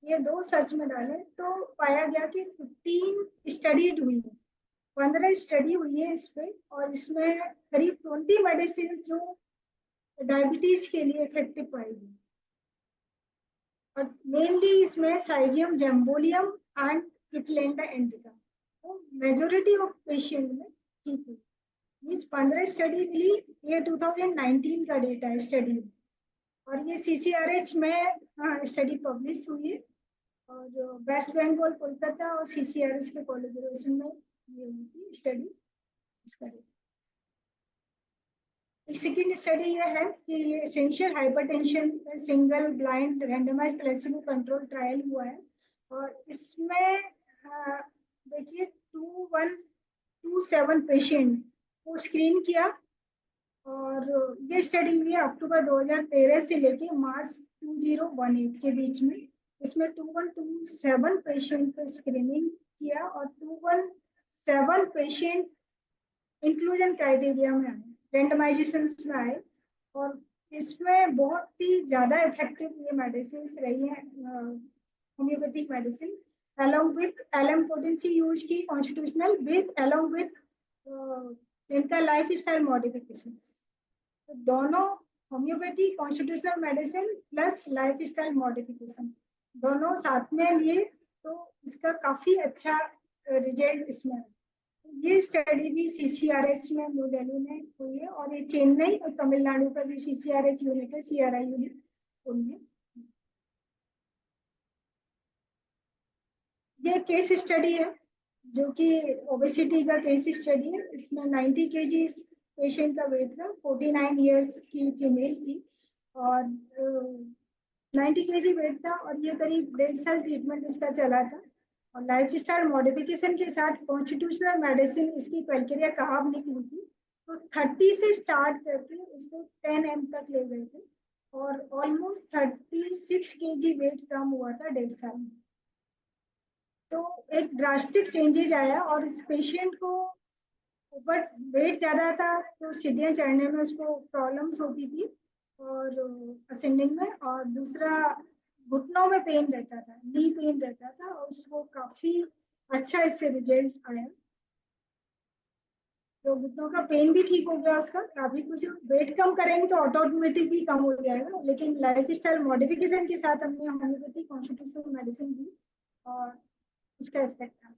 ये दो सर्च में डाले तो पाया गया कि 15 स्टडीड हुई है, 15 स्टडी हुई है इस पे और इसमें करीब 20 मेडिसिन जो डायबिटीज के लिए इफेक्टिव पाई गई और मेनली इसमें साइजियम जैम्बोलियम एंड केफ्लेंडा इंडिका, तो मेजोरिटी ऑफ पेशेंट में ठीक हुई। इस 15 स्टडी मिली, ये 2019 का डेटा है स्टडी और ये CCRH में स्टडी पब्लिश हुई है और वेस्ट बंगाल कोलकाता और CCRH के कोलैबोरेशन में ये हुई स्टडी। इसका सेकेंड स्टडी ये है कि ये essential hypertension single blind randomised placebo control trial हुआ है और इसमें देखिए 2127 पेशेंट को स्क्रीन किया और ये स्टडी हुई है अक्टूबर 2013 से लेके मार्च 2018 के बीच में। इसमें 2127 पेशेंट को स्क्रीनिंग किया और 217 पेशेंट इंक्लूजन क्राइटेरिया में आए, रेंडमाइजेशन में आए और इसमें बहुत ही ज्यादा इफेक्टिव ये मेडिसिन रही है homeopathic medicine. along with LM potency use की कॉन्स्टिट्यूशनल विद along with इनका लाइफ स्टाइल मॉडिफिकेशंस। तो दोनों homeopathy constitutional medicine plus life style modification दोनों साथ में लिए तो इसका काफी अच्छा रिजल्ट इसमें है। ये स्टडी भी CCRH में न्यू दिल्ली में हुई है और ये चेन्नई और तमिलनाडु का जो CCRH यूनिट है CRI यूनिट उनमें। ये केस स्टडी है जो कि ओबेसिटी का केस स्टडी है। इसमें 90 kg पेशेंट का वेट था, 49 ईयर्स की फीमेल थी और 90 kg वेट था और ये करीब 1.5 साल ट्रीटमेंट इसका चला था और लाइफ स्टाइल मॉडिफिकेशन के साथ कॉन्स्टिट्यूशनल मेडिसिन इसकी क्राइटेरिया कहाँ निकली थी तो 30 से स्टार्ट करके उसको 10 M तक ले गए थे और ऑलमोस्ट 36 kg वेट कम हुआ था 1.5 साल में। तो एक ड्रास्टिक चेंजेस आया और इस पेशेंट को ऊपर वेट ज्यादा था तो सीढ़ियाँ चढ़ने में उसको प्रॉब्लम्स होती थी और असेंडिंग में, और दूसरा घुटनों में पेन रहता था, नी पेन रहता था और उसको काफी अच्छा इससे रिजल्ट आया। तो घुटनों का पेन भी ठीक हो गया उसका काफी कुछ। वेट कम करेंगे तो ऑटोमेटिक भी कम हो जाएगा, लेकिन लाइफ स्टाइल मॉडिफिकेशन के साथ हमने होम्योपैथी कॉन्स्टिट्यूशनल मेडिसिन दी और उसका इफेक्ट था।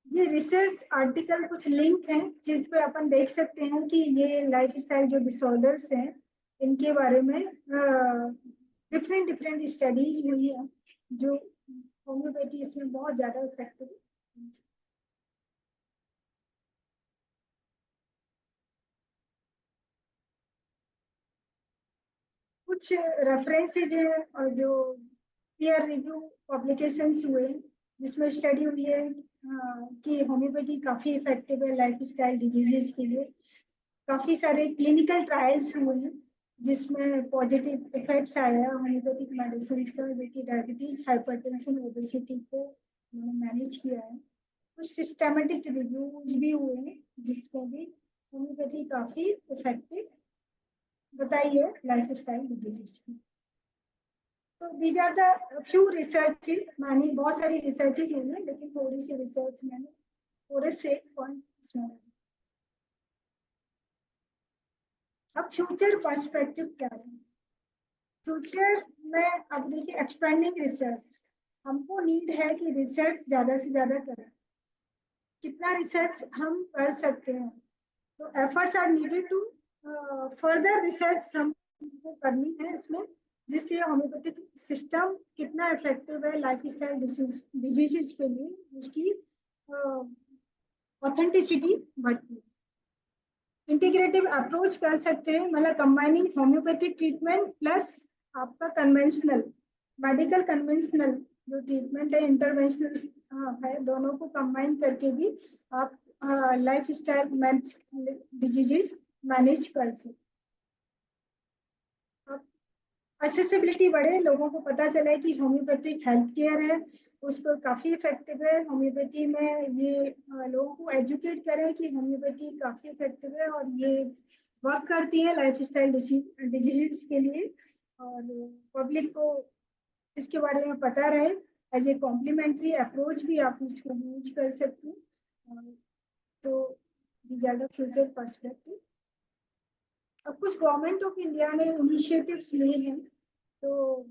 ये रिसर्च आर्टिकल कुछ लिंक हैं जिस पे अपन देख सकते हैं कि ये लाइफ स्टाइल जो डिसऑर्डर्स हैं इनके बारे में डिफरेंट डिफरेंट स्टडीज हुई है जो होम्योपैथी इसमें बहुत ज्यादा इफेक्टिव है। कुछ रेफरेंसेज हैं और जो पीयर रिव्यू पब्लिकेशंस हुए जिसमें स्टडी हुई है कि होम्योपैथी काफी इफेक्टिव है लाइफ स्टाइल डिजीजेस के लिए। काफी सारे क्लिनिकल ट्रायल्स हुए हैं जिसमें पॉजिटिव इफेक्ट्स आया होम्योपैथिक मेडिसिन का, जो कि डायबिटीज, हाइपरटेंशन, ओबेसिटी को उन्होंने मैनेज किया है। कुछ सिस्टमेटिक रिव्यूज भी हुए हैं जिसमें भी होम्योपैथी काफी इफेक्टिव बताई है लाइफ स्टाइल डिजीजेस की। तो these are the few researches, मैंने बहुत सारी रिसर्चेज हुई है लेकिन थोड़ी सी रिसर्च मैंने थोड़े से पॉइंट इसमें। अब फ्यूचर पर्सपेक्टिव क्या है? फ्यूचर में अब देखिए एक्सपेंडिंग रिसर्च, हमको नीड है कि रिसर्च ज्यादा से ज्यादा करें। कितना रिसर्च हम कर सकते हैं, तो efforts are needed to further research हमको करनी है इसमें, जिससे होम्योपैथिक सिस्टम कितना इफेक्टिव है लाइफ स्टाइल डिजीजेस के लिए, उसकी ऑथेंटिसिटी बढ़ती है। इंटीग्रेटिव अप्रोच कर सकते हैं, मतलब कंबाइनिंग होम्योपैथिक ट्रीटमेंट प्लस आपका कन्वेंशनल मेडिकल कन्वेंशनल जो ट्रीटमेंट है इंटरवेंशनल है, दोनों को कंबाइन करके भी आप लाइफ स्टाइल डिजीजेस मैनेज कर सकते। एक्सेसिबिलिटी बढ़े, लोगों को पता चले कि होम्योपैथिक हेल्थ केयर है, उस पर काफ़ी इफेक्टिव है होम्योपैथी में। ये लोगों को एजुकेट करें कि होम्योपैथी काफ़ी इफेक्टिव है और ये वर्क करती है लाइफ स्टाइल डिजीज के लिए, और पब्लिक को इसके बारे में पता रहे। एज ए कॉम्प्लीमेंट्री अप्रोच भी आप इसको यूज कर सकते हैं। तो these are the future perspective. अब कुछ गवर्नमेंट ऑफ इंडिया ने इनिशिएटिव्स लिए हैं, तो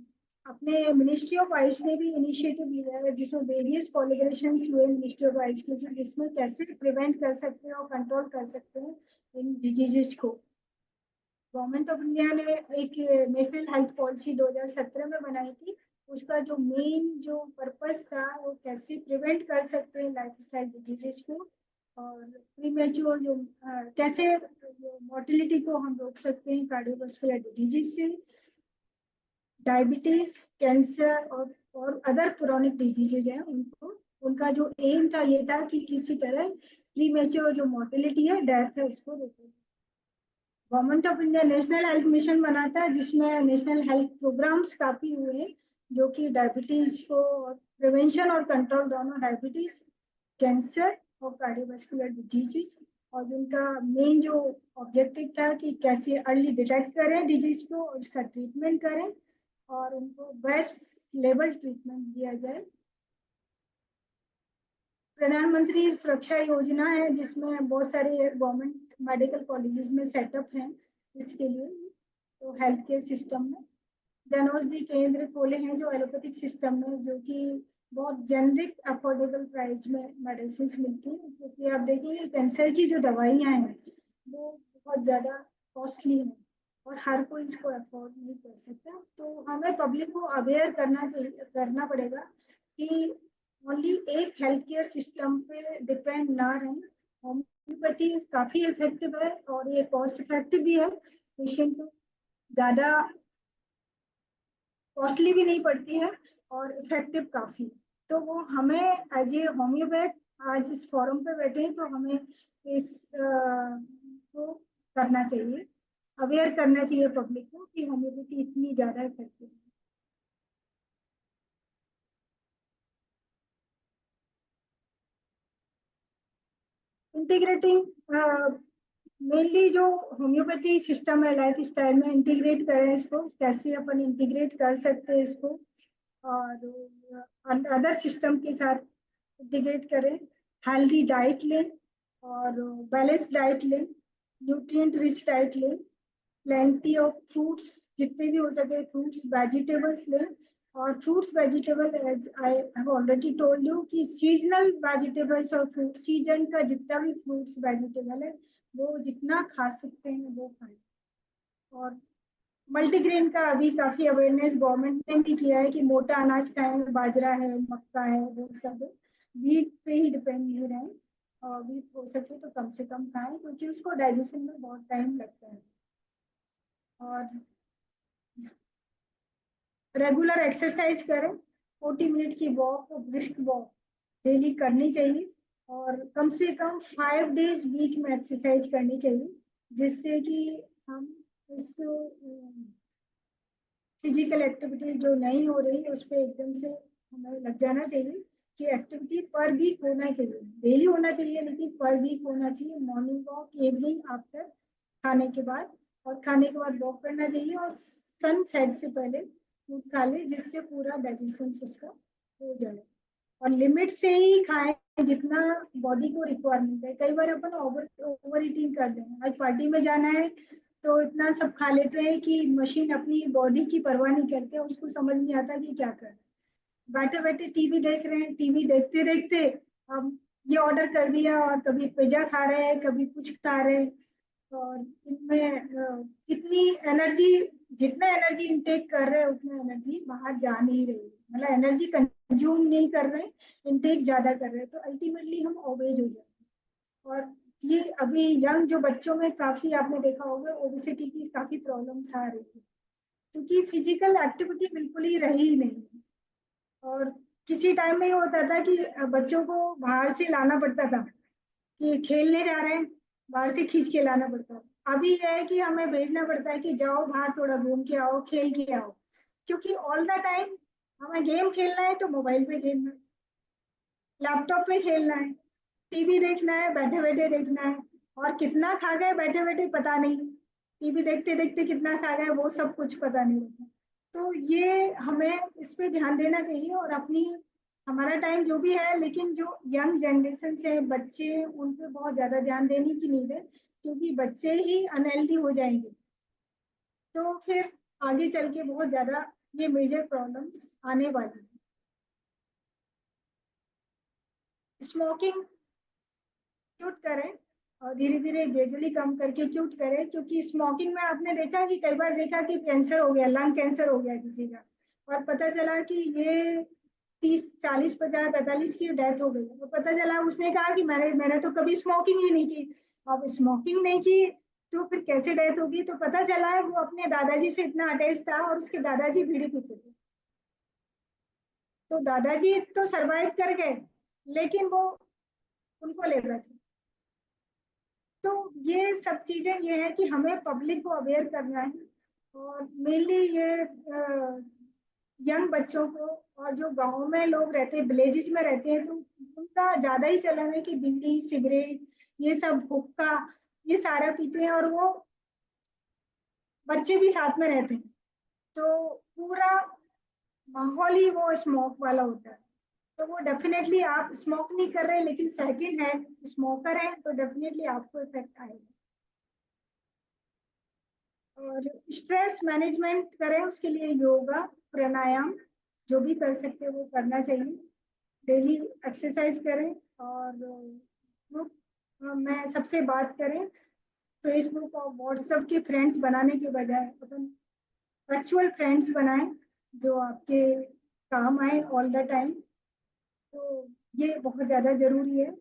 अपने मिनिस्ट्री ऑफ आयुष ने भी इनिशिएटिव लिया है जिसमें वेरियस कोलैबोरेशंस हुए मिनिस्ट्री ऑफ आयुष के साथ, जिसमें कैसे प्रिवेंट कर सकते हैं और कंट्रोल कर सकते हैं इन डिजीजेस को। गवर्नमेंट ऑफ इंडिया ने एक नेशनल हेल्थ पॉलिसी 2017 में बनाई थी। उसका जो मेन जो पर्पस था वो कैसे प्रिवेंट कर सकते हैं लाइफ स्टाइल डिजीजेस को, और प्रीमेच्योर जो कैसे मोर्टिलिटी को हम रोक सकते हैं कार्डियोवास्कुलर डिजीजेस से, डायबिटीज, कैंसर और अदर क्रोनिक डिजीजेज हैं उनको। उनका जो एम था ये था कि किसी तरह प्रीमेच्योर जो मोर्टिलिटी है, डेथ है, उसको रोकें। Government of India national health mission बनाता है जिसमें नेशनल हेल्थ प्रोग्राम्स काफी हुए हैं जो कि डायबिटीज को प्रिवेंशन और कंट्रोल दोनों, डायबिटीज, कैंसर और कार्डियोवास्कुलर डिजीजेस, और जिनका मेन जो ऑब्जेक्टिव था कि कैसे अर्ली डिटेक्ट करें डिजीज को और उसका ट्रीटमेंट करें और उनको बेस्ट लेवल ट्रीटमेंट दिया जाए। प्रधानमंत्री सुरक्षा योजना है जिसमें बहुत सारे गवर्नमेंट मेडिकल कॉलेजेस में सेटअप हैं इसके लिए। तो हेल्थ केयर सिस्टम में जनौषधि केंद्र खोले हैं जो एलोपैथिक सिस्टम में, जो कि बहुत जेनरिक अफोर्डेबल प्राइस में मेडिसिन मिलती हैं। क्योंकि आप देखेंगे कैंसर की जो दवाइयाँ हैं वो बहुत ज़्यादा कॉस्टली हैं और हर कोई इसको अफोर्ड नहीं कर सकता। तो हमें पब्लिक को अवेयर करना पड़ेगा कि ओनली एक हेल्थ केयर सिस्टम पे डिपेंड ना रहें। होम्योपैथी काफ़ी इफेक्टिव है और ये कॉस्ट इफेक्टिव भी है, पेशेंट को ज़्यादा कॉस्टली भी नहीं पड़ती है और इफेक्टिव काफ़ी। तो वो हमें एज ए होम्योपैथ आज इस फोरम पे बैठे हैं तो हमें इस को करना चाहिए, अवेयर करना चाहिए पब्लिक को कि होम्योपैथी इतनी ज़्यादा इफेक्टिव है। इंटीग्रेटिंग मेनली जो होम्योपैथी सिस्टम है लाइफ स्टाइल में इंटीग्रेट करें इसको, कैसे अपन इंटीग्रेट कर सकते हैं इसको और अदर सिस्टम के साथ इंटीग्रेट करें। हेल्दी डाइट लें और बैलेंस डाइट लें, न्यूट्रिएंट रिच डाइट लें, प्लेंटी ऑफ फ्रूट्स, जितने भी हो सके फ्रूट्स वेजिटेबल्स लें। और fruits vegetable as I have already told you कि सीजनल वेजिटेबल्स और फ्रूट, सीजन का जितना भी फ्रूट्स वेजिटेबल है वो जितना खा सकते हैं वो खाएं। और मल्टीग्रेन का अभी काफी अवेयरनेस गवर्नमेंट ने भी किया है कि मोटा अनाज खाएं, बाजरा है, मक्का है, वो सब व्हीट पे ही डिपेंड नहीं रहें और व्हीट हो सके तो कम से कम खाएं क्योंकि उसको डाइजेशन में बहुत टाइम लगता है। और रेगुलर एक्सरसाइज करें, 40 मिनट की वॉक, ब्रिस्क वॉक डेली करनी चाहिए और कम से कम 5 डेज वीक में एक्सरसाइज करनी चाहिए, जिससे कि हम इस फिजिकल एक्टिविटी जो नहीं हो रही है उस पर एकदम से हमें लग जाना चाहिए कि एक्टिविटी पर वीक होना चाहिए, डेली होना चाहिए लेकिन पर वीक होना चाहिए। मॉर्निंग वॉक, इवनिंग आफ्टर खाने के बाद, और खाने के बाद वॉक करना चाहिए और सन सेट से पहले फूड खा ले जिससे पूरा डाइजेशन उसका हो जाए। और लिमिट से ही खाएं जितना बॉडी को रिक्वायरमेंट है। कई बार अपन ओवर ईटिंग कर दें, आज पार्टी में जाना है तो इतना सब खा लेते हैं कि मशीन अपनी बॉडी की परवाह नहीं करते, उसको समझ नहीं आता कि क्या कर। बैठे बैठे टीवी देख रहे हैं, टीवी देखते देखते अब ये ऑर्डर कर दिया और कभी पिज्जा खा रहे हैं, कभी कुछ खा रहे हैं। और इनमें कितनी एनर्जी, जितना एनर्जी इनटेक कर रहे हैं उतना एनर्जी बाहर जा नहीं रही, मतलब एनर्जी कंज्यूम नहीं कर रहे, इनटेक ज्यादा कर रहे हैं, तो अल्टीमेटली हम ओबेज हो जाते हैं। और ये अभी यंग जो बच्चों में काफी आपने देखा होगा ओबेसिटी की काफी प्रॉब्लम्स आ रही है क्योंकि फिजिकल एक्टिविटी बिल्कुल ही रही ही नहीं। और किसी टाइम में ये होता था कि बच्चों को बाहर से लाना पड़ता था कि खेलने जा रहे हैं, बाहर से खींच के लाना पड़ता है। अभी यह है कि हमें भेजना पड़ता है कि जाओ बाहर थोड़ा घूम के आओ, खेल के आओ, क्योंकि ऑल द टाइम हमें गेम खेलना है तो मोबाइल पे खेलना है, लैपटॉप पे खेलना है, टीवी देखना है, बैठे बैठे देखना है। और कितना खा गए बैठे बैठे पता नहीं, टीवी देखते देखते कितना खा गए वो सब कुछ पता नहीं रहता। तो ये हमें इस पे ध्यान देना चाहिए और अपनी, हमारा टाइम जो भी है लेकिन जो यंग जनरेशन से बच्चे उन पे बहुत ज्यादा ध्यान देने की नीड है क्योंकि बच्चे ही अनहेल्दी हो जाएंगे तो फिर आगे चल के बहुत ज्यादा ये मेजर प्रॉब्लम्स आने वाली है। स्मोकिंग क्यूट करें और धीरे धीरे ग्रेजुअली कम करके क्यूट करें, क्योंकि स्मोकिंग में आपने देखा कि कई बार देखा कि कैंसर हो गया, लंग कैंसर हो गया किसी का, और पता चला कि ये 30 40 50 45 की डेथ हो गई, तो पता चला उसने कहा कि मैंने मैंने तो कभी स्मोकिंग ही नहीं की। अब स्मोकिंग नहीं की तो फिर कैसे डेथ होगी, तो पता चला वो अपने दादाजी से इतना अटैच था और उसके दादाजी बीड़ी पीते थे। तो दादाजी तो सरवाइव कर गए लेकिन वो उनको ले बैठे। तो ये सब चीजें ये है कि हमें पब्लिक को अवेयर करना है और मेनली ये यंग बच्चों को, और जो गांव में लोग रहते हैं, विलेजेस में रहते हैं, तो उनका ज्यादा ही चलन है कि बीड़ी सिगरेट ये सब हुक्का ये सारा पीते हैं और वो बच्चे भी साथ में रहते हैं। तो पूरा माहौल ही वो स्मोक वाला होता है। तो वो डेफिनेटली, आप स्मोक नहीं कर रहे लेकिन सेकंड हैंड स्मोकर है तो डेफिनेटली आपको इफेक्ट आएगा। और स्ट्रेस मैनेजमेंट करें उसके लिए योगा, प्राणायाम जो भी कर सकते हैं वो करना चाहिए। डेली एक्सरसाइज करें। और ग्रुप में सबसे बात करें। फेसबुक और व्हाट्सएप के फ्रेंड्स बनाने के बजाय अपन वर्चुअल फ्रेंड्स बनाएं जो आपके काम आए ऑल द टाइम। तो ये बहुत ज़्यादा ज़रूरी है।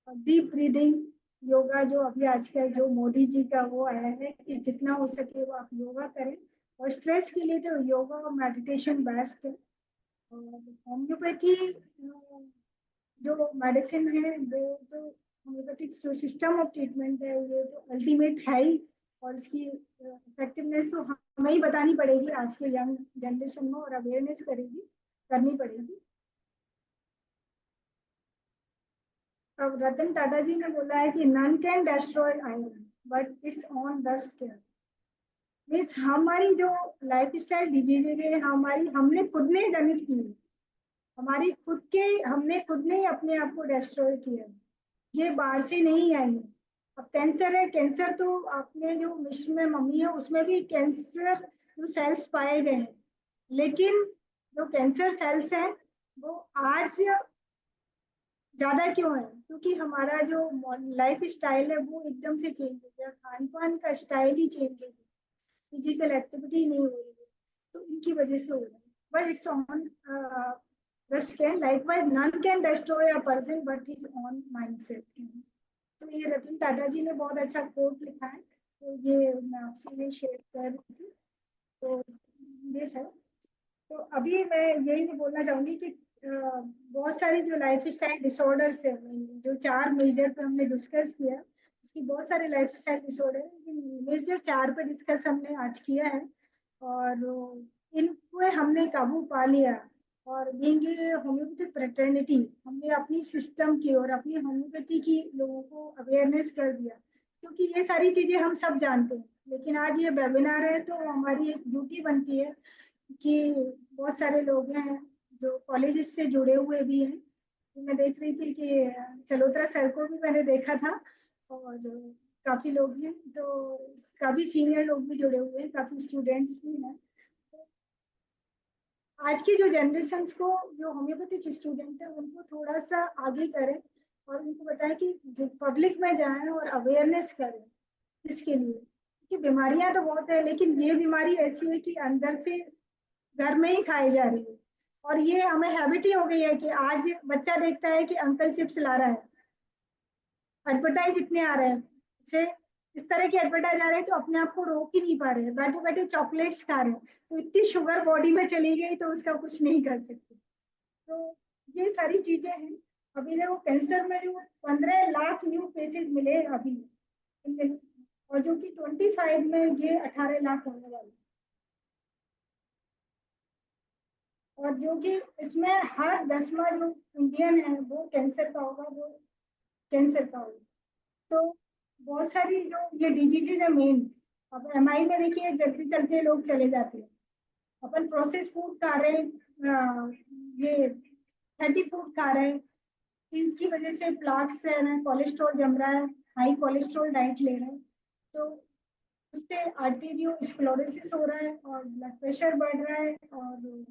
डीप ब्रीदिंग योगा जो अभी आजकल जो मोदी जी का वो आया है कि जितना हो सके वो आप योगा करें। और स्ट्रेस के लिए तो योगा और मेडिटेशन बेस्ट है। और होम्योपैथी जो मेडिसिन है वो तो होम्योपैथिक जो सिस्टम ऑफ ट्रीटमेंट है ये तो अल्टीमेट है ही। और इसकी इफेक्टिवनेस तो हमें ही बतानी पड़ेगी आज के यंग जनरेशन में, और अवेयरनेस करनी पड़ेगी। अब रतन टाटा जी ने बोला है कि none can destroy iron but its own the scale. Means हमारी जो लाइफ स्टाइल डिजीजेज है हमारी हमने खुद ने जनित की है। हमारी खुद के हमने खुद ने ही अपने आप को डिस्ट्रॉय किया है। ये बाहर से नहीं आई है। अब कैंसर है, कैंसर तो आपने जो मिश्र में मम्मी है उसमें भी कैंसर जो सेल्स पाए गए हैं। लेकिन जो कैंसर सेल्स हैं वो आज ज्यादा क्यों है? क्योंकि हमारा जो लाइफ स्टाइल है वो एकदम से चेंज हो गया, खान पान का स्टाइल ही चेंज हो गया, फिजिकल एक्टिविटी नहीं हो रही है। तो इनकी वजह से हो रहा है। But its own rust can likewise none can destroy a person but his own mindset. तो ये रतन टाटा जी ने बहुत अच्छा कोट लिखा है, तो ये मैं आपसे ये शेयर कर रही थी। तो ये है। तो अभी मैं यही बोलना चाहूंगी कि बहुत सारी जो लाइफ स्टाइल डिसऑर्डर्स है, जो 4 मेजर पे हमने डिस्कस किया, उसकी बहुत सारे लाइफ स्टाइल डिसऑर्डर है लेकिन मेजर 4 पे डिस्कस हमने आज किया है। और इन पे हमने काबू पा लिया। और बीइंग होम्योपैथिक फ्रेटर्निटी हमने अपनी सिस्टम की और अपनी होम्योपैथी की लोगों को अवेयरनेस कर दिया। क्योंकि ये सारी चीजें हम सब जानते हैं लेकिन आज ये वेबिनार है तो हमारी एक ड्यूटी बनती है कि बहुत सारे लोग हैं जो कॉलेज से जुड़े हुए भी हैं। तो मैं देख रही थी कि चलोत्रा सर को भी मैंने देखा था। और काफी लोग हैं तो काफी सीनियर लोग भी जुड़े हुए हैं, काफी स्टूडेंट्स भी हैं। तो आज की जो जनरेशन को जो होम्योपैथिक स्टूडेंट है उनको थोड़ा सा आगे करें और उनको बताएं कि जो पब्लिक में जाएं और अवेयरनेस करें इसके लिए। क्योंकि बीमारियां तो बहुत है लेकिन ये बीमारी ऐसी है कि अंदर से घर में ही खाई जा रही है। और ये हमें हैबिट ही हो गई है कि आज बच्चा देखता है कि अंकल चिप्स ला रहा है, एडवर्टाइज इतने आ रहे हैं से इस तरह के एडवर्टाइज आ रहे हैं तो अपने आप को रोक ही नहीं पा रहे हैं, बैठे बैठे चॉकलेट्स खा रहे हैं। तो इतनी शुगर बॉडी में चली गई तो उसका कुछ नहीं कर सकते। तो ये सारी चीजें हैं। अभी देखो कैंसर में जो 15 लाख न्यू केसेस मिले अभी, और जो कि 25 में ये 18 लाख होने वाले। और जो कि इसमें हर 10वां जो इंडियन है वो कैंसर का होगा, वो कैंसर का होगा। तो बहुत सारी जो ये डिजीजेज है मेन। अब एमआई में देखिए जल्दी चलते लोग चले जाते हैं। अपन प्रोसेस फूड खा रहे हैं, ये फैटी फूड खा रहे हैं, इसकी वजह से प्लाक्स है, कोलेस्ट्रॉल जम रहा है, हाई कोलेस्ट्रॉल डाइट ले रहे हैं। तो उससे आर्टेरियोस्क्लेरोसिस हो रहा है और ब्लड प्रेशर बढ़ रहा है और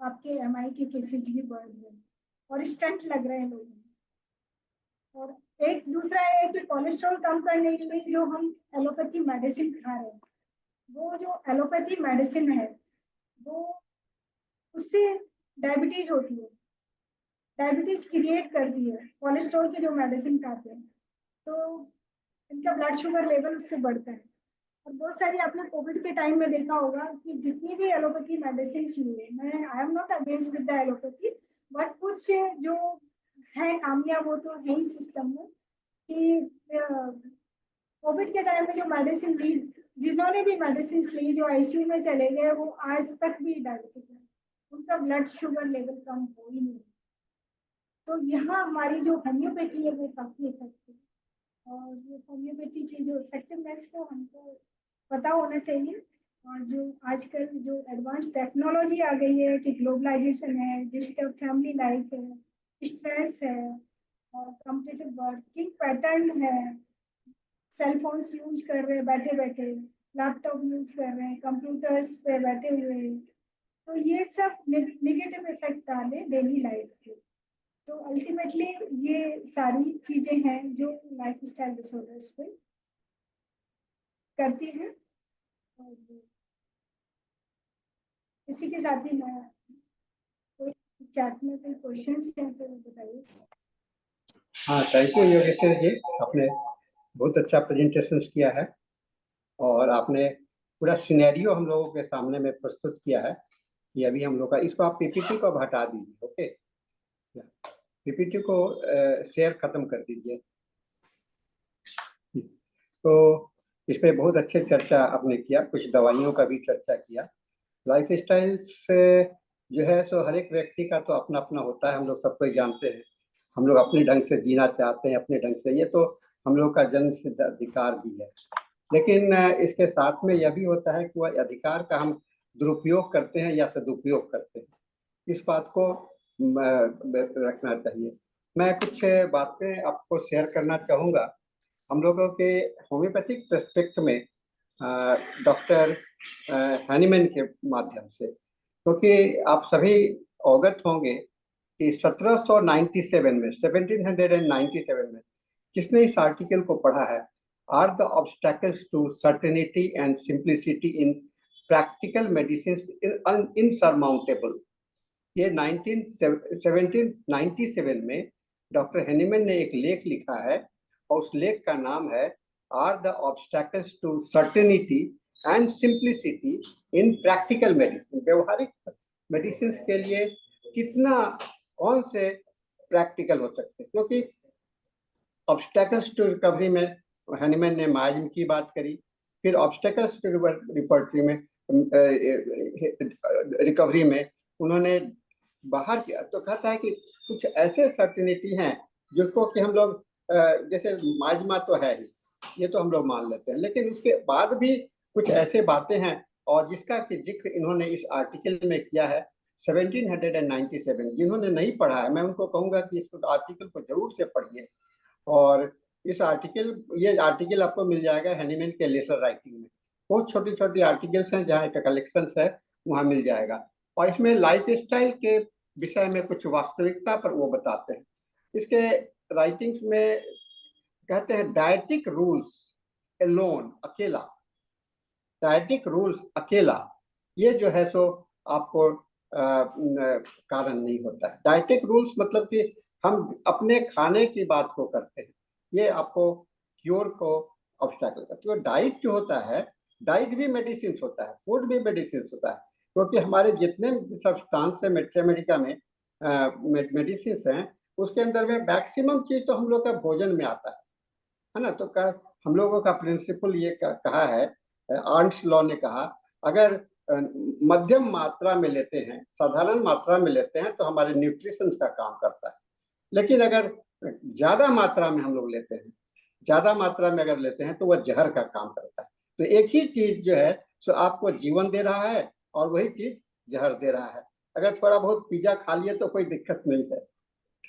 आपके एमआई के केसेस भी बढ़ रहे हैं और स्टंट लग रहे हैं लोगों में। और एक दूसरा है कि कोलेस्ट्रॉल कम करने के लिए जो हम एलोपैथी मेडिसिन खा रहे हैं, वो जो एलोपैथी मेडिसिन है वो उससे डायबिटीज होती है, डायबिटीज क्रिएट करती है कोलेस्ट्रॉल की जो मेडिसिन खाते हैं। तो इनका ब्लड शुगर लेवल उससे बढ़ता है। और बहुत सारी आपने कोविड के टाइम में देखा होगा कि जितनी भी एलोपैथी मेडिसिन हुई, मैं I am not against with the allopathy, but कुछ जो है कामयाब वो तो है ही सिस्टम में कि कोविड के टाइम में जो मेडिसिन ली, जिन्होंने भी मेडिसिन ली जो आईसीयू में चले गए वो आज तक भी डायबिटिक है, उनका ब्लड शुगर लेवल कम हो ही नहीं। तो यहाँ हमारी जो होम्योपैथी है वो काफी इफेक्टिव है। और ये होम्योपैथी की जो इफेक्टिवनेस को हमको पता होना चाहिए। और जो आजकल जो एडवांस टेक्नोलॉजी आ गई है कि ग्लोबलाइजेशन है, डिजिटल फैमिली लाइफ है, स्ट्रेस है और कॉम्पिटिटिव वर्किंग पैटर्न है, सेल फोन्स यूज कर रहे हैं बैठे बैठे, लैपटॉप यूज कर रहे हैं, कंप्यूटर्स पे बैठे हुए, तो ये सब नेगेटिव इफेक्ट डाले डेली लाइफ के। तो अल्टीमेटली ये सारी चीजें हैं जो लाइफ स्टाइल डिसऑर्डर्स पे करती हैं। और इसी के साथ ही मैं कोई चैट में कोई क्वेश्चंस हैं तो बताइए। हाँ, थैंक यू योगेश्वर जी, आपने बहुत अच्छा प्रेजेंटेशन किया है और आपने पूरा सिनेरियो हम लोगों के सामने में प्रस्तुत किया है कि अभी हम लोग का इसको आप पीपीटी को अब हटा दीजिए। ओके, पीपीटी को शेयर खत्म कर दीजिए। तो इस पे बहुत अच्छे चर्चा आपने किया, कुछ दवाइयों का भी चर्चा किया। लाइफ स्टाइल से जो है सो हर एक व्यक्ति का तो अपना अपना होता है, हम लोग सबको जानते हैं। हम लोग अपने ढंग से जीना चाहते हैं, अपने ढंग से, ये तो हम लोग का जन्म सिद्ध अधिकार भी है। लेकिन इसके साथ में यह भी होता है कि वह अधिकार का हम दुरुपयोग करते हैं या सदुपयोग करते हैं, इस बात को रखना चाहिए। मैं कुछ बातें आपको शेयर करना चाहूँगा। हम लोगों के होम्योपैथिक पर्सपेक्ट में डॉक्टर हैनीमैन के माध्यम से, क्योंकि आप सभी अवगत होंगे कि 1797 में किसने इस आर्टिकल को पढ़ा है, are the obstacles to certainty and simplicity in practical medicine insurmountable. ये 1797 में डॉक्टर हैनीमैन ने एक लेख लिखा है और उस लेख का नाम है are the obstacles to certainty and simplicity in practical medicine. व्यवहारिक मेडिसिन के लिए कितना, कौन से प्रैक्टिकल हो सकते हैं, क्योंकि ऑब्स्टैकल्स टू रिकवरी में हैनीमैन ने माइज्म की बात करी, फिर ऑब्स्टैकल्स टू रिकवरी में उन्होंने बाहर किया। तो कहता है कि कुछ ऐसे सर्टिनिटी हैं जिसको कि हम लोग जैसे माजमा तो है ही, ये तो हम लोग मान लेते हैं, लेकिन उसके बाद भी कुछ ऐसे बातें हैं और जिसका कि जिक्र इन्होंने इस आर्टिकल में किया है 1797। जिन्होंने नहीं पढ़ा है मैं उनको कहूंगा कि इस आर्टिकल को जरूर से पढ़िए। और इस आर्टिकल, ये आर्टिकल आपको मिल जाएगा हैनीमैन के लेसर राइटिंग में, बहुत छोटी छोटी आर्टिकल्स हैं जहाँ एक कलेक्शन है, वहाँ मिल जाएगा। और इसमें लाइफ स्टाइल के विषय में कुछ वास्तविकता पर वो बताते हैं। इसके राइटिंग्स में कहते हैं डायटिक रूल्स एलोन, अकेला, डायटिक रूल्स अकेला, ये जो है सो आपको कारण नहीं होता है। डायटिक रूल्स मतलब कि हम अपने खाने की बात को करते हैं, ये आपको क्योर को ऑब्स्टैकल करता है। तो डाइट जो होता है, डाइट भी मेडिसिन होता है, फूड भी मेडिसिन होता है, क्योंकि हमारे जितने सब्सटेंस है मेडिका में मेडिसिन हैं, उसके अंदर में मैक्सिमम चीज तो हम लोग का भोजन में आता है ना। तो हम लोगों का प्रिंसिपल ये कहा है, आर्न्स लॉ ने कहा, अगर मध्यम मात्रा में लेते हैं, साधारण मात्रा में लेते हैं तो हमारे न्यूट्रिशन का काम करता है। लेकिन अगर ज्यादा मात्रा में हम लोग लेते हैं, ज्यादा मात्रा में अगर लेते हैं तो वह जहर का काम करता है। तो एक ही चीज जो है सो आपको जीवन दे रहा है और वही चीज जहर दे रहा है। अगर थोड़ा बहुत पिज्जा खा लिए तो कोई दिक्कत नहीं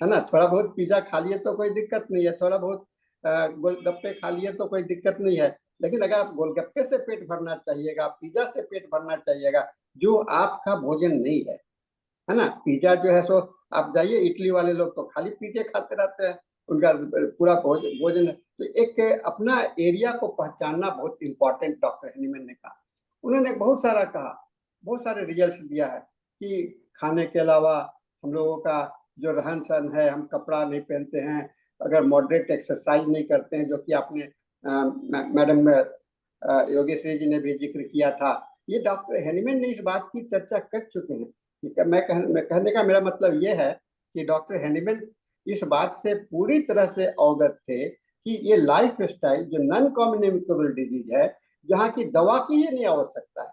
है ना, थोड़ा बहुत पिज्जा खा लिए तो कोई दिक्कत नहीं है, थोड़ा बहुत गोलगप्पे खा लिए तो कोई दिक्कत नहीं है। लेकिन अगर आप गोलगप्पे से पेट भरना चाहिएगा, पिज्जा से पेट भरना चाहिएगा, जो आपका भोजन नहीं है ना। पिज्जा जो है सो आप जाइए, इटली वाले लोग तो खाली पिज्जे खाते रहते हैं, उनका पूरा भोजन है। तो एक अपना एरिया को पहचानना बहुत इंपॉर्टेंट, डॉक्टर हैनीमैन ने कहा। उन्होंने बहुत सारा कहा, बहुत सारे रिजल्ट दिया है कि खाने के अलावा हम लोगों का जो रहन सहन है, हम कपड़ा नहीं पहनते हैं, अगर मॉडरेट एक्सरसाइज नहीं करते हैं, जो कि आपने मैडम योगेश्वरी जी ने भी जिक्र किया था, ये डॉक्टर हैनीमैन ने इस बात की चर्चा कर चुके हैं। मैं कहने का मेरा मतलब ये है कि डॉक्टर हैनीमैन इस बात से पूरी तरह से अवगत थे कि ये लाइफ स्टाइल जो नॉन कम्युनिकेबल डिजीज है, जहाँ की दवा की ही नहीं आवश्यकता है।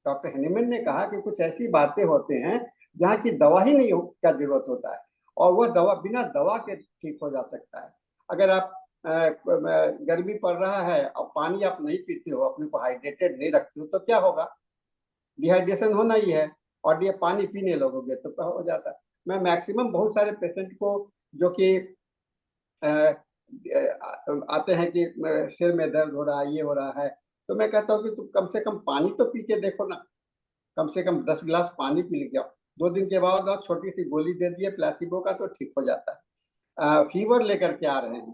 डॉक्टर हैनीमैन ने कहा कि कुछ ऐसी बातें होते हैं जहाँ की दवा ही नहीं का जरूरत होता है, और वह दवा बिना दवा के ठीक हो जा सकता है। अगर आप गर्मी पड़ रहा है और पानी आप नहीं पीते हो, अपने को हाइड्रेटेड नहीं रखते हो, तो क्या होगा? डिहाइड्रेशन होना ही है। और ये पानी पीने लगोगे तो क्या हो जाता है? मैं मैक्सिमम बहुत सारे पेशेंट को जो कि आते हैं कि सिर में दर्द हो रहा है, ये हो रहा है, तो मैं कहता हूँ कि तुम कम से कम पानी तो पी के देखो ना, कम से कम 10 गिलास पानी पी लेके आओ। 2 दिन के बाद आप छोटी सी गोली दे दिए प्लासिबो का तो ठीक हो जाता है। फीवर लेकर के आ रहे हैं,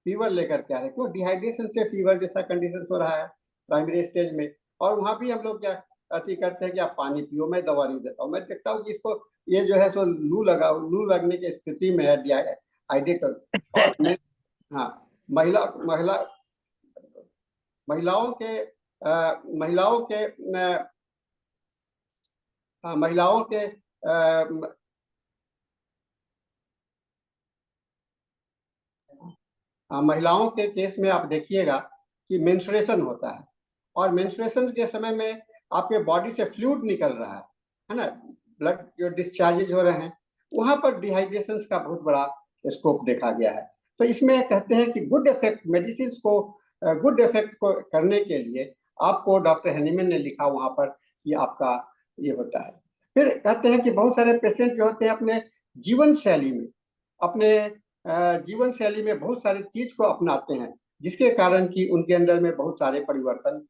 फीवर लेकर के आ रहे हैं, क्यों? डिहाइड्रेशन से फीवर जैसा कंडीशन हो रहा है प्राइमरी स्टेज में। और वहां भी हम लोग क्या अति करते हैं कि आप पानी पियो, मैं दवा नहीं देता हूँ। मैं देखता हूँ कि इसको ये जो है सो लू लगने की स्थिति में है डिहाइड्रेट। और मैं, हाँ, महिला महिला महिलाओं के महिलाओं के महिलाओं के महिलाओं के केस में आप देखिएगा कि मेंस्ट्रुएशन होता है, और मेंस्ट्रुएशन के समय में आपके बॉडी से फ्लूइड निकल रहा है ना, ब्लड जो डिस्चार्जेज हो रहे हैं, वहां पर डिहाइड्रेशन का बहुत बड़ा स्कोप देखा गया है। तो इसमें कहते हैं कि गुड इफेक्ट मेडिसिन को गुड इफेक्ट को करने के लिए आपको डॉक्टर हेनीमैन ने लिखा वहां पर ये आपका ये होता है। फिर कहते हैं कि बहुत सारे पेशेंट जो होते हैं अपने जीवन शैली में जीवन शैली में बहुत सारी चीज को अपनाते हैं, जिसके कारण कि उनके अंदर में बहुत सारे परिवर्तन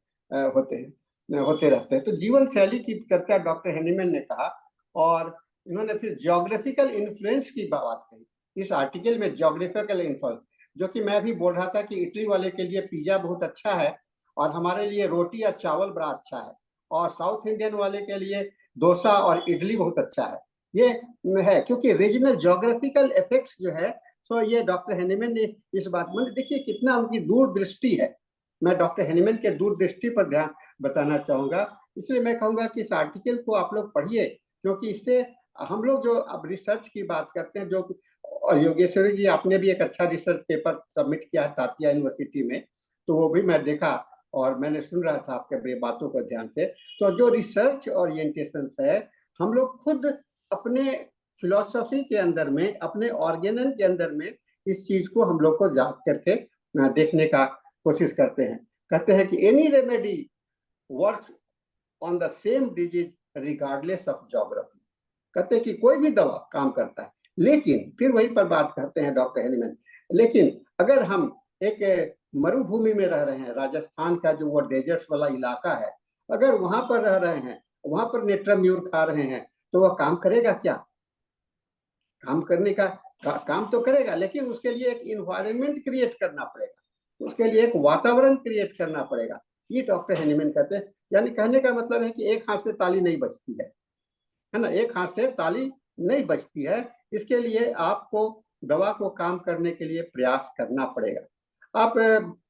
होते रहते हैं। तो जीवन शैली की चर्चा डॉक्टर हेनीमैन ने कहा, और इन्होंने फिर ज्योग्राफिकल इन्फ्लुएंस की बात कही इस आर्टिकल में। ज्योग्राफिकल इन्फ्लुएंस, जो कि मैं भी बोल रहा था कि इटली वाले के लिए पिज्जा बहुत अच्छा है और हमारे लिए रोटी या चावल बड़ा अच्छा है, और साउथ इंडियन वाले के लिए डोसा और इडली बहुत अच्छा है। ये है क्योंकि रीजनल ज्योग्राफिकल इफेक्ट्स जो है, तो ये डॉक्टर हेनीमैन ने इस बात में, देखिए कितना उनकी दूरदृष्टि है। मैं डॉक्टर हेनीमैन के दूरदृष्टि पर ध्यान बताना चाहूंगा। इसलिए मैं कहूंगा कि इस आर्टिकल को आप लोग पढ़िए, क्योंकि इससे हम लोग जो अब रिसर्च की बात करते हैं, जो और योगेश्वरी जी आपने भी एक अच्छा रिसर्च पेपर सबमिट किया है तातिया यूनिवर्सिटी में, तो वो भी मैं देखा और मैंने सुन रहा था आपके बातों को ध्यान से। तो जो रिसर्च ओरिएंटेशन है, हम लोग खुद अपने फिलोसफी के अंदर में, अपने ऑर्गेनन के अंदर में इस चीज को हम लोग को जांच करके देखने का कोशिश करते हैं। कहते हैं कि any remedy works on the same disease regardless of geography. कहते हैं कि कोई भी दवा काम करता है, लेकिन फिर वही पर बात करते हैं डॉक्टर हेनीमैन, लेकिन अगर हम एक मरुभूमि में रह रहे हैं, राजस्थान का जो वो डेजर्ट्स वाला इलाका है, अगर वहां पर रह रहे हैं, वहां पर नेट्रम्यूर खा रहे हैं, तो वह काम करेगा क्या? काम करने का काम तो करेगा, लेकिन उसके लिए एक इन्वायरमेंट क्रिएट करना पड़ेगा, उसके लिए एक वातावरण क्रिएट करना पड़ेगा। ये डॉक्टर हेनीमैन कहते हैं। यानी कहने का मतलब है कि एक हाथ से ताली नहीं बजती है ना, एक हाथ से ताली नहीं बजती है। इसके लिए आपको दवा को काम करने के लिए प्रयास करना पड़ेगा। आप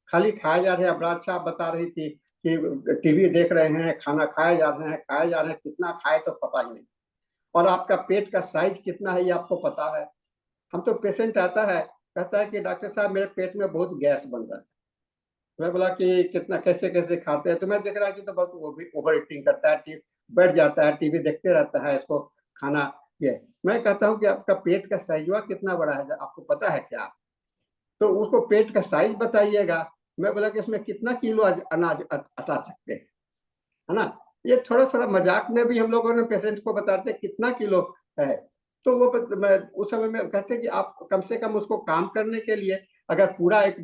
खाली खाए जा रहे हैं, बड़ा अच्छा आप बता रही थी कि टीवी देख रहे हैं, खाना खाए जा रहे हैं, कितना खाए तो पता ही नहीं, और आपका पेट का साइज कितना है ये आपको पता है। हम तो पेशेंट आता है, कहता है कि डॉक्टर साहब मेरे पेट में बहुत गैस बन रहा है। मैं बोला कि कितना, कैसे कैसे खाते हैं? तो मैं देख रहा कि तो बहुत ओवर ईटिंग करता है, बैठ जाता है, टीवी देखते रहता है, इसको खाना ये। मैं कहता हूँ कि आपका पेट का साइजवा कितना बड़ा है, आपको पता है क्या? तो उसको पेट का साइज बताइएगा। मैं बोला कि इसमें कितना किलो अनाज हटा सकते हैं, है ना। ये थोड़ा थोड़ा मजाक में भी हम लोगों ने पेशेंट को बताते हैं कितना किलो है। तो वो मैं उस समय में कहते हैं कि आप कम से कम उसको काम करने के लिए अगर पूरा एक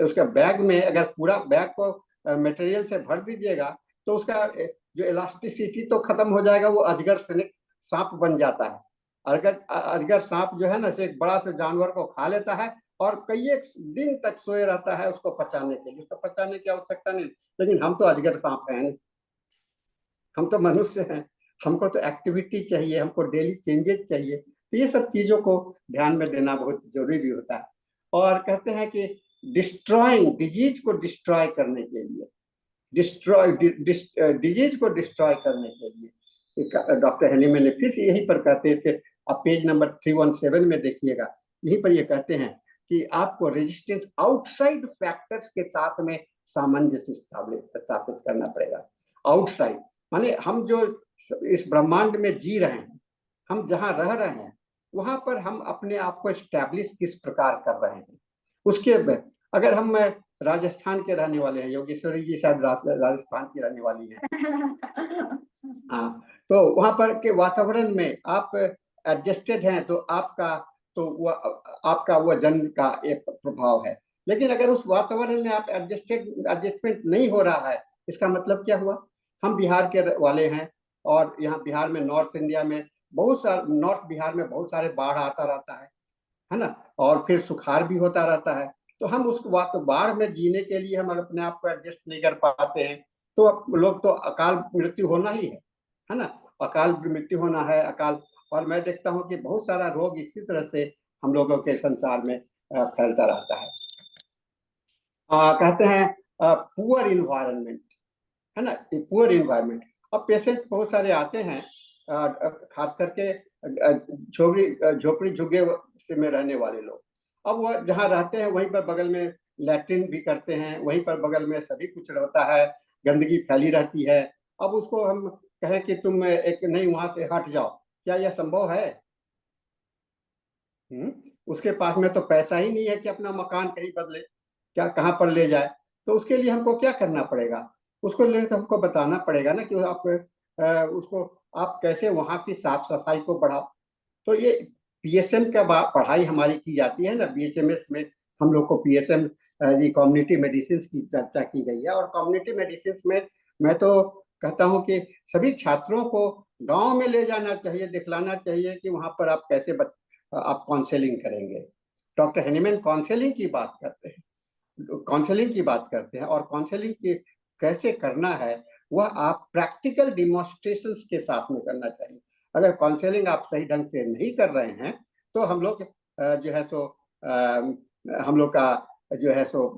उसका बैग में अगर पूरा बैग को मटेरियल से भर दीजिएगा, तो उसका जो इलास्टिसिटी तो खत्म हो जाएगा, वो अजगर सांप बन जाता है। अजगर सांप जो है ना, से एक बड़ा सा जानवर को खा लेता है और कई एक दिन तक सोए रहता है उसको पचाने के लिए। उसको पचाने की आवश्यकता नहीं, लेकिन हम तो अजगर सांप हैं, हम तो मनुष्य हैं, हमको तो एक्टिविटी चाहिए, हमको डेली चेंजेस चाहिए। तो ये सब चीजों को ध्यान में देना बहुत जरूरी होता है। और कहते हैं कि डिस्ट्रॉइंग डिजीज को डिस्ट्रॉय करने के लिए, डिजीज को डिस्ट्रॉय करने के लिए डॉक्टर हेनीमैन ने फिर यहीं पर कहते हैं, आप पेज नंबर 317 में देखिएगा, यहीं पर ये कहते हैं कि आपको रेजिस्टेंस आउटसाइड फैक्टर्स के साथ में सामंजस्य स्थापित करना पड़ेगा। आउटसाइड माने हम जो इस ब्रह्मांड में जी रहे हैं, हम जहां रह रहे हैं, वहां पर हम अपने आप को एस्टैब्लिश किस प्रकार कर रहे हैं, उसके में अगर हम राजस्थान के रहने वाले हैं, योगेश्वरी जी शायद राजस्थान की रहने वाली हैं, हाँ, तो वहां पर के वातावरण में आप एडजस्टेड हैं तो आपका वो जन्म का एक प्रभाव है। लेकिन अगर उस वातावरण में आप एडजस्टमेंट नहीं हो रहा है, इसका मतलब क्या हुआ? हम बिहार के वाले हैं और यहाँ बिहार में नॉर्थ इंडिया में नॉर्थ बिहार में बहुत सारे बाढ़ आता रहता है ना, और फिर सुखाड़ भी होता रहता है। तो हम उस बाढ़ में जीने के लिए हम अपने आप को एडजस्ट नहीं कर पाते हैं, तो लोग तो अकाल मृत्यु होना ही है ना, अकाल मृत्यु होना है, अकाल। और मैं देखता हूँ कि बहुत सारा रोग इसी तरह से हम लोगों के संसार में फैलता रहता है। कहते हैं पुअर इन्वायरमेंट, है ना, पुअर इन्वायरमेंट। अब पेशेंट बहुत सारे आते हैं, खास करके झोपड़ी झुग्गे में रहने वाले लोग। अब वह जहाँ रहते हैं वहीं पर बगल में लैट्रिन भी करते हैं, वहीं पर बगल में सभी कुछ रहता है, गंदगी फैली रहती है। अब उसको हम कहें कि तुम एक नहीं वहां से हट जाओ, क्या यह संभव है? उसके पास में तो पैसा ही नहीं है कि अपना मकान कहीं बदले, क्या कहाँ पर ले जाए। तो उसके लिए हमको क्या करना पड़ेगा? उसको लिए तो हमको बताना पड़ेगा ना कि उसको आप कैसे वहां की साफ सफाई को बढ़ाओ। तो ये पीएसएम का पढ़ाई हमारी की जाती है ना, बीएचएमएस में हम लोग को पीएसएम कम्युनिटी मेडिसिन की चर्चा की गई है। और कम्युनिटी मेडिसिन में मैं तो कहता हूँ कि सभी छात्रों को गांव में ले जाना चाहिए, दिखलाना चाहिए कि वहां पर आप कैसे आप काउंसलिंग करेंगे। डॉक्टर हेनीमैन काउंसलिंग की बात करते हैं, काउंसलिंग की बात करते हैं, और काउंसलिंग की कैसे करना है वह आप प्रैक्टिकल डिमॉन्स्ट्रेशंस के साथ में करना चाहिए। अगर काउंसलिंग आप सही ढंग से नहीं कर रहे हैं तो हम लोग जो है सो हम लोग का जो है सो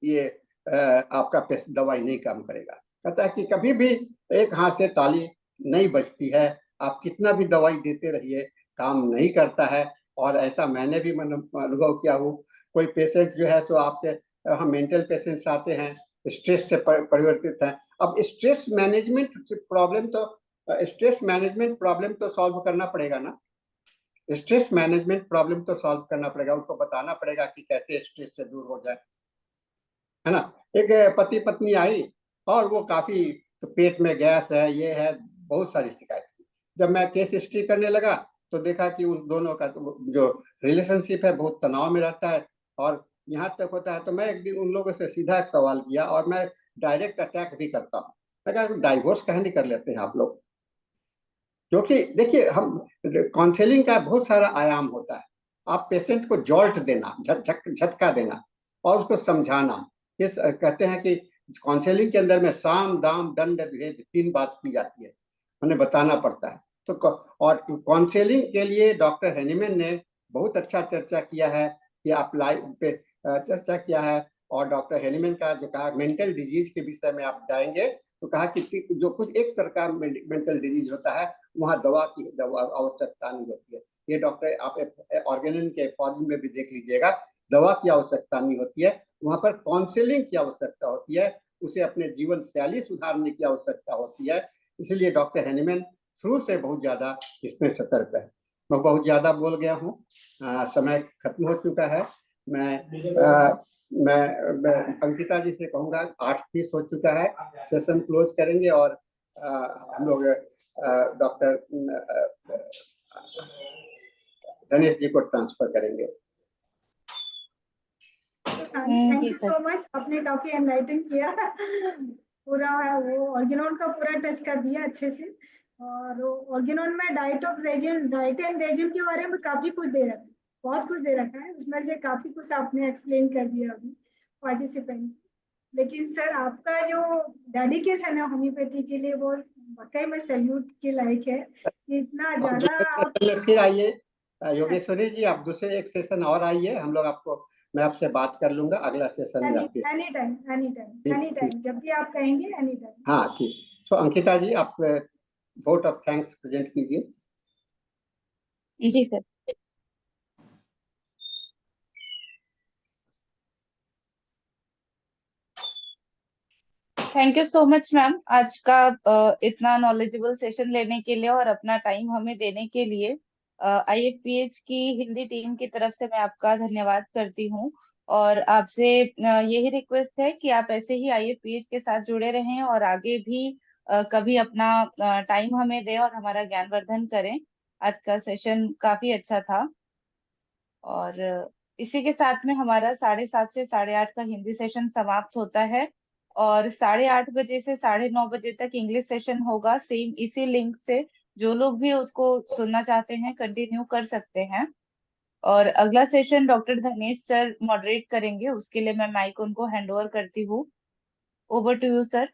ये आपका दवाई नहीं काम करेगा। कहता है कि कभी भी एक हाथ से ताली नहीं बजती है, आप कितना भी दवाई देते रहिए काम नहीं करता है। और ऐसा मैंने भी अनुभव किया हूँ। कोई पेशेंट जो है तो आपके हम मेंटल पेशेंट्स आते हैं, स्ट्रेस से परिवर्तित हैं। अब स्ट्रेस मैनेजमेंट प्रॉब्लम तो सॉल्व करना पड़ेगा ना, स्ट्रेस मैनेजमेंट प्रॉब्लम तो सॉल्व करना पड़ेगा, उसको बताना पड़ेगा कि कैसे स्ट्रेस से दूर हो जाए, है ना। एक पति पत्नी आई और वो काफी, तो पेट में गैस है, ये है, बहुत सारी शिकायत थी। जब मैं केस हिस्ट्री करने लगा तो देखा कि उन दोनों का जो रिलेशनशिप है बहुत तनाव में रहता है और यहाँ तक होता है। तो मैं एक दिन उन लोगों से सीधा एक सवाल किया और मैं डायरेक्ट अटैक भी करता हूँ। मैं कहा डाइवोर्स कहीं नहीं कर लेते हैं आप लोग? क्योंकि देखिए हम काउंसलिंग का बहुत सारा आयाम होता है। आप पेशेंट को जॉल्ट देना, झटका देना और उसको समझाना। ये कहते हैं कि काउंसलिंग के अंदर में साम दाम दंड भेद 3 बात की जाती है, उन्हें बताना पड़ता है। तो और काउंसलिंग के लिए डॉक्टर हेनीमैन ने बहुत अच्छा चर्चा किया है कि आप लाइव पे चर्चा किया है। और डॉक्टर हेनीमैन का जो कहा मेंटल डिजीज के विषय में आप जाएंगे तो कहा कि जो कुछ एक तरह का मेंटल डिजीज होता है वहाँ दवा की आवश्यकता नहीं होती है। ये डॉक्टर आप ऑर्गेनिक के फॉर्म में भी देख लीजिएगा, दवा की आवश्यकता नहीं होती है, वहां पर काउंसलिंग की आवश्यकता होती है, उसे अपने जीवन शैली सुधारने की आवश्यकता होती है। इसलिए डॉक्टर हेनीमैन शुरू से बहुत ज्यादा इसमें सतर्क है। मैं बहुत ज्यादा बोल गया हूँ, समय खत्म हो चुका है। मैं अंकिता जी से कहूंगा 8:30 हो चुका है, सेशन क्लोज करेंगे और हम लोग डॉक्टर गणेश जी को ट्रांसफर करेंगे। थैंक जी यू सर। सो मच, आपने काफी एनलाइटन किया पूरा वो ऑर्गेनोन का पूरा टच कर दिया अच्छे से। और ऑर्गेनोन में डाइट एंड रेजिम के बारे में काफी कुछ दे रखा है, बहुत कुछ दे रखा है, उसमें से काफी कुछ आपने एक्सप्लेन कर दिया अभी पार्टिसिपेंट। लेकिन सर आपका जो डेडिकेशन है होम्योपैथी के लिए वो वाकई में सैल्यूट के लायक है कि इतना ज्यादा आप। फिर आइए योगेश्वरी जी, आप दूसरे एक सेशन और आइए, हम लोग आपको, मैं आपसे बात कर लूंगा अगला सेशन में आपके। एनी टाइम ठीक ठीक, जब भी आप कहेंगे एनी टाइम। हाँ ठीक। तो अंकिता जी आप वोट ऑफ थैंक्स प्रेजेंट कीजिए। जी sir. Thank you so much ma'am, आज का इतना नॉलेजेबल सेशन लेने के लिए और अपना टाइम हमें देने के लिए। IFPH की हिंदी टीम की तरफ से मैं आपका धन्यवाद करती हूँ। और आपसे यही रिक्वेस्ट है कि आप ऐसे ही IFPH के साथ जुड़े रहें और आगे भी कभी अपना टाइम हमें दें और हमारा ज्ञानवर्धन करें। आज का सेशन काफी अच्छा था। और इसी के साथ में हमारा 7:30 से 8:30 का हिंदी सेशन समाप्त होता है। और 8:30 बजे से 9:30 बजे तक इंग्लिश सेशन होगा, सेम इसी लिंक से। जो लोग भी उसको सुनना चाहते हैं कंटिन्यू कर सकते हैं। और अगला सेशन डॉक्टर धनेश सर मॉडरेट करेंगे, उसके लिए मैं माइक उनको हैंड ओवर करती हूँ। Over to you sir.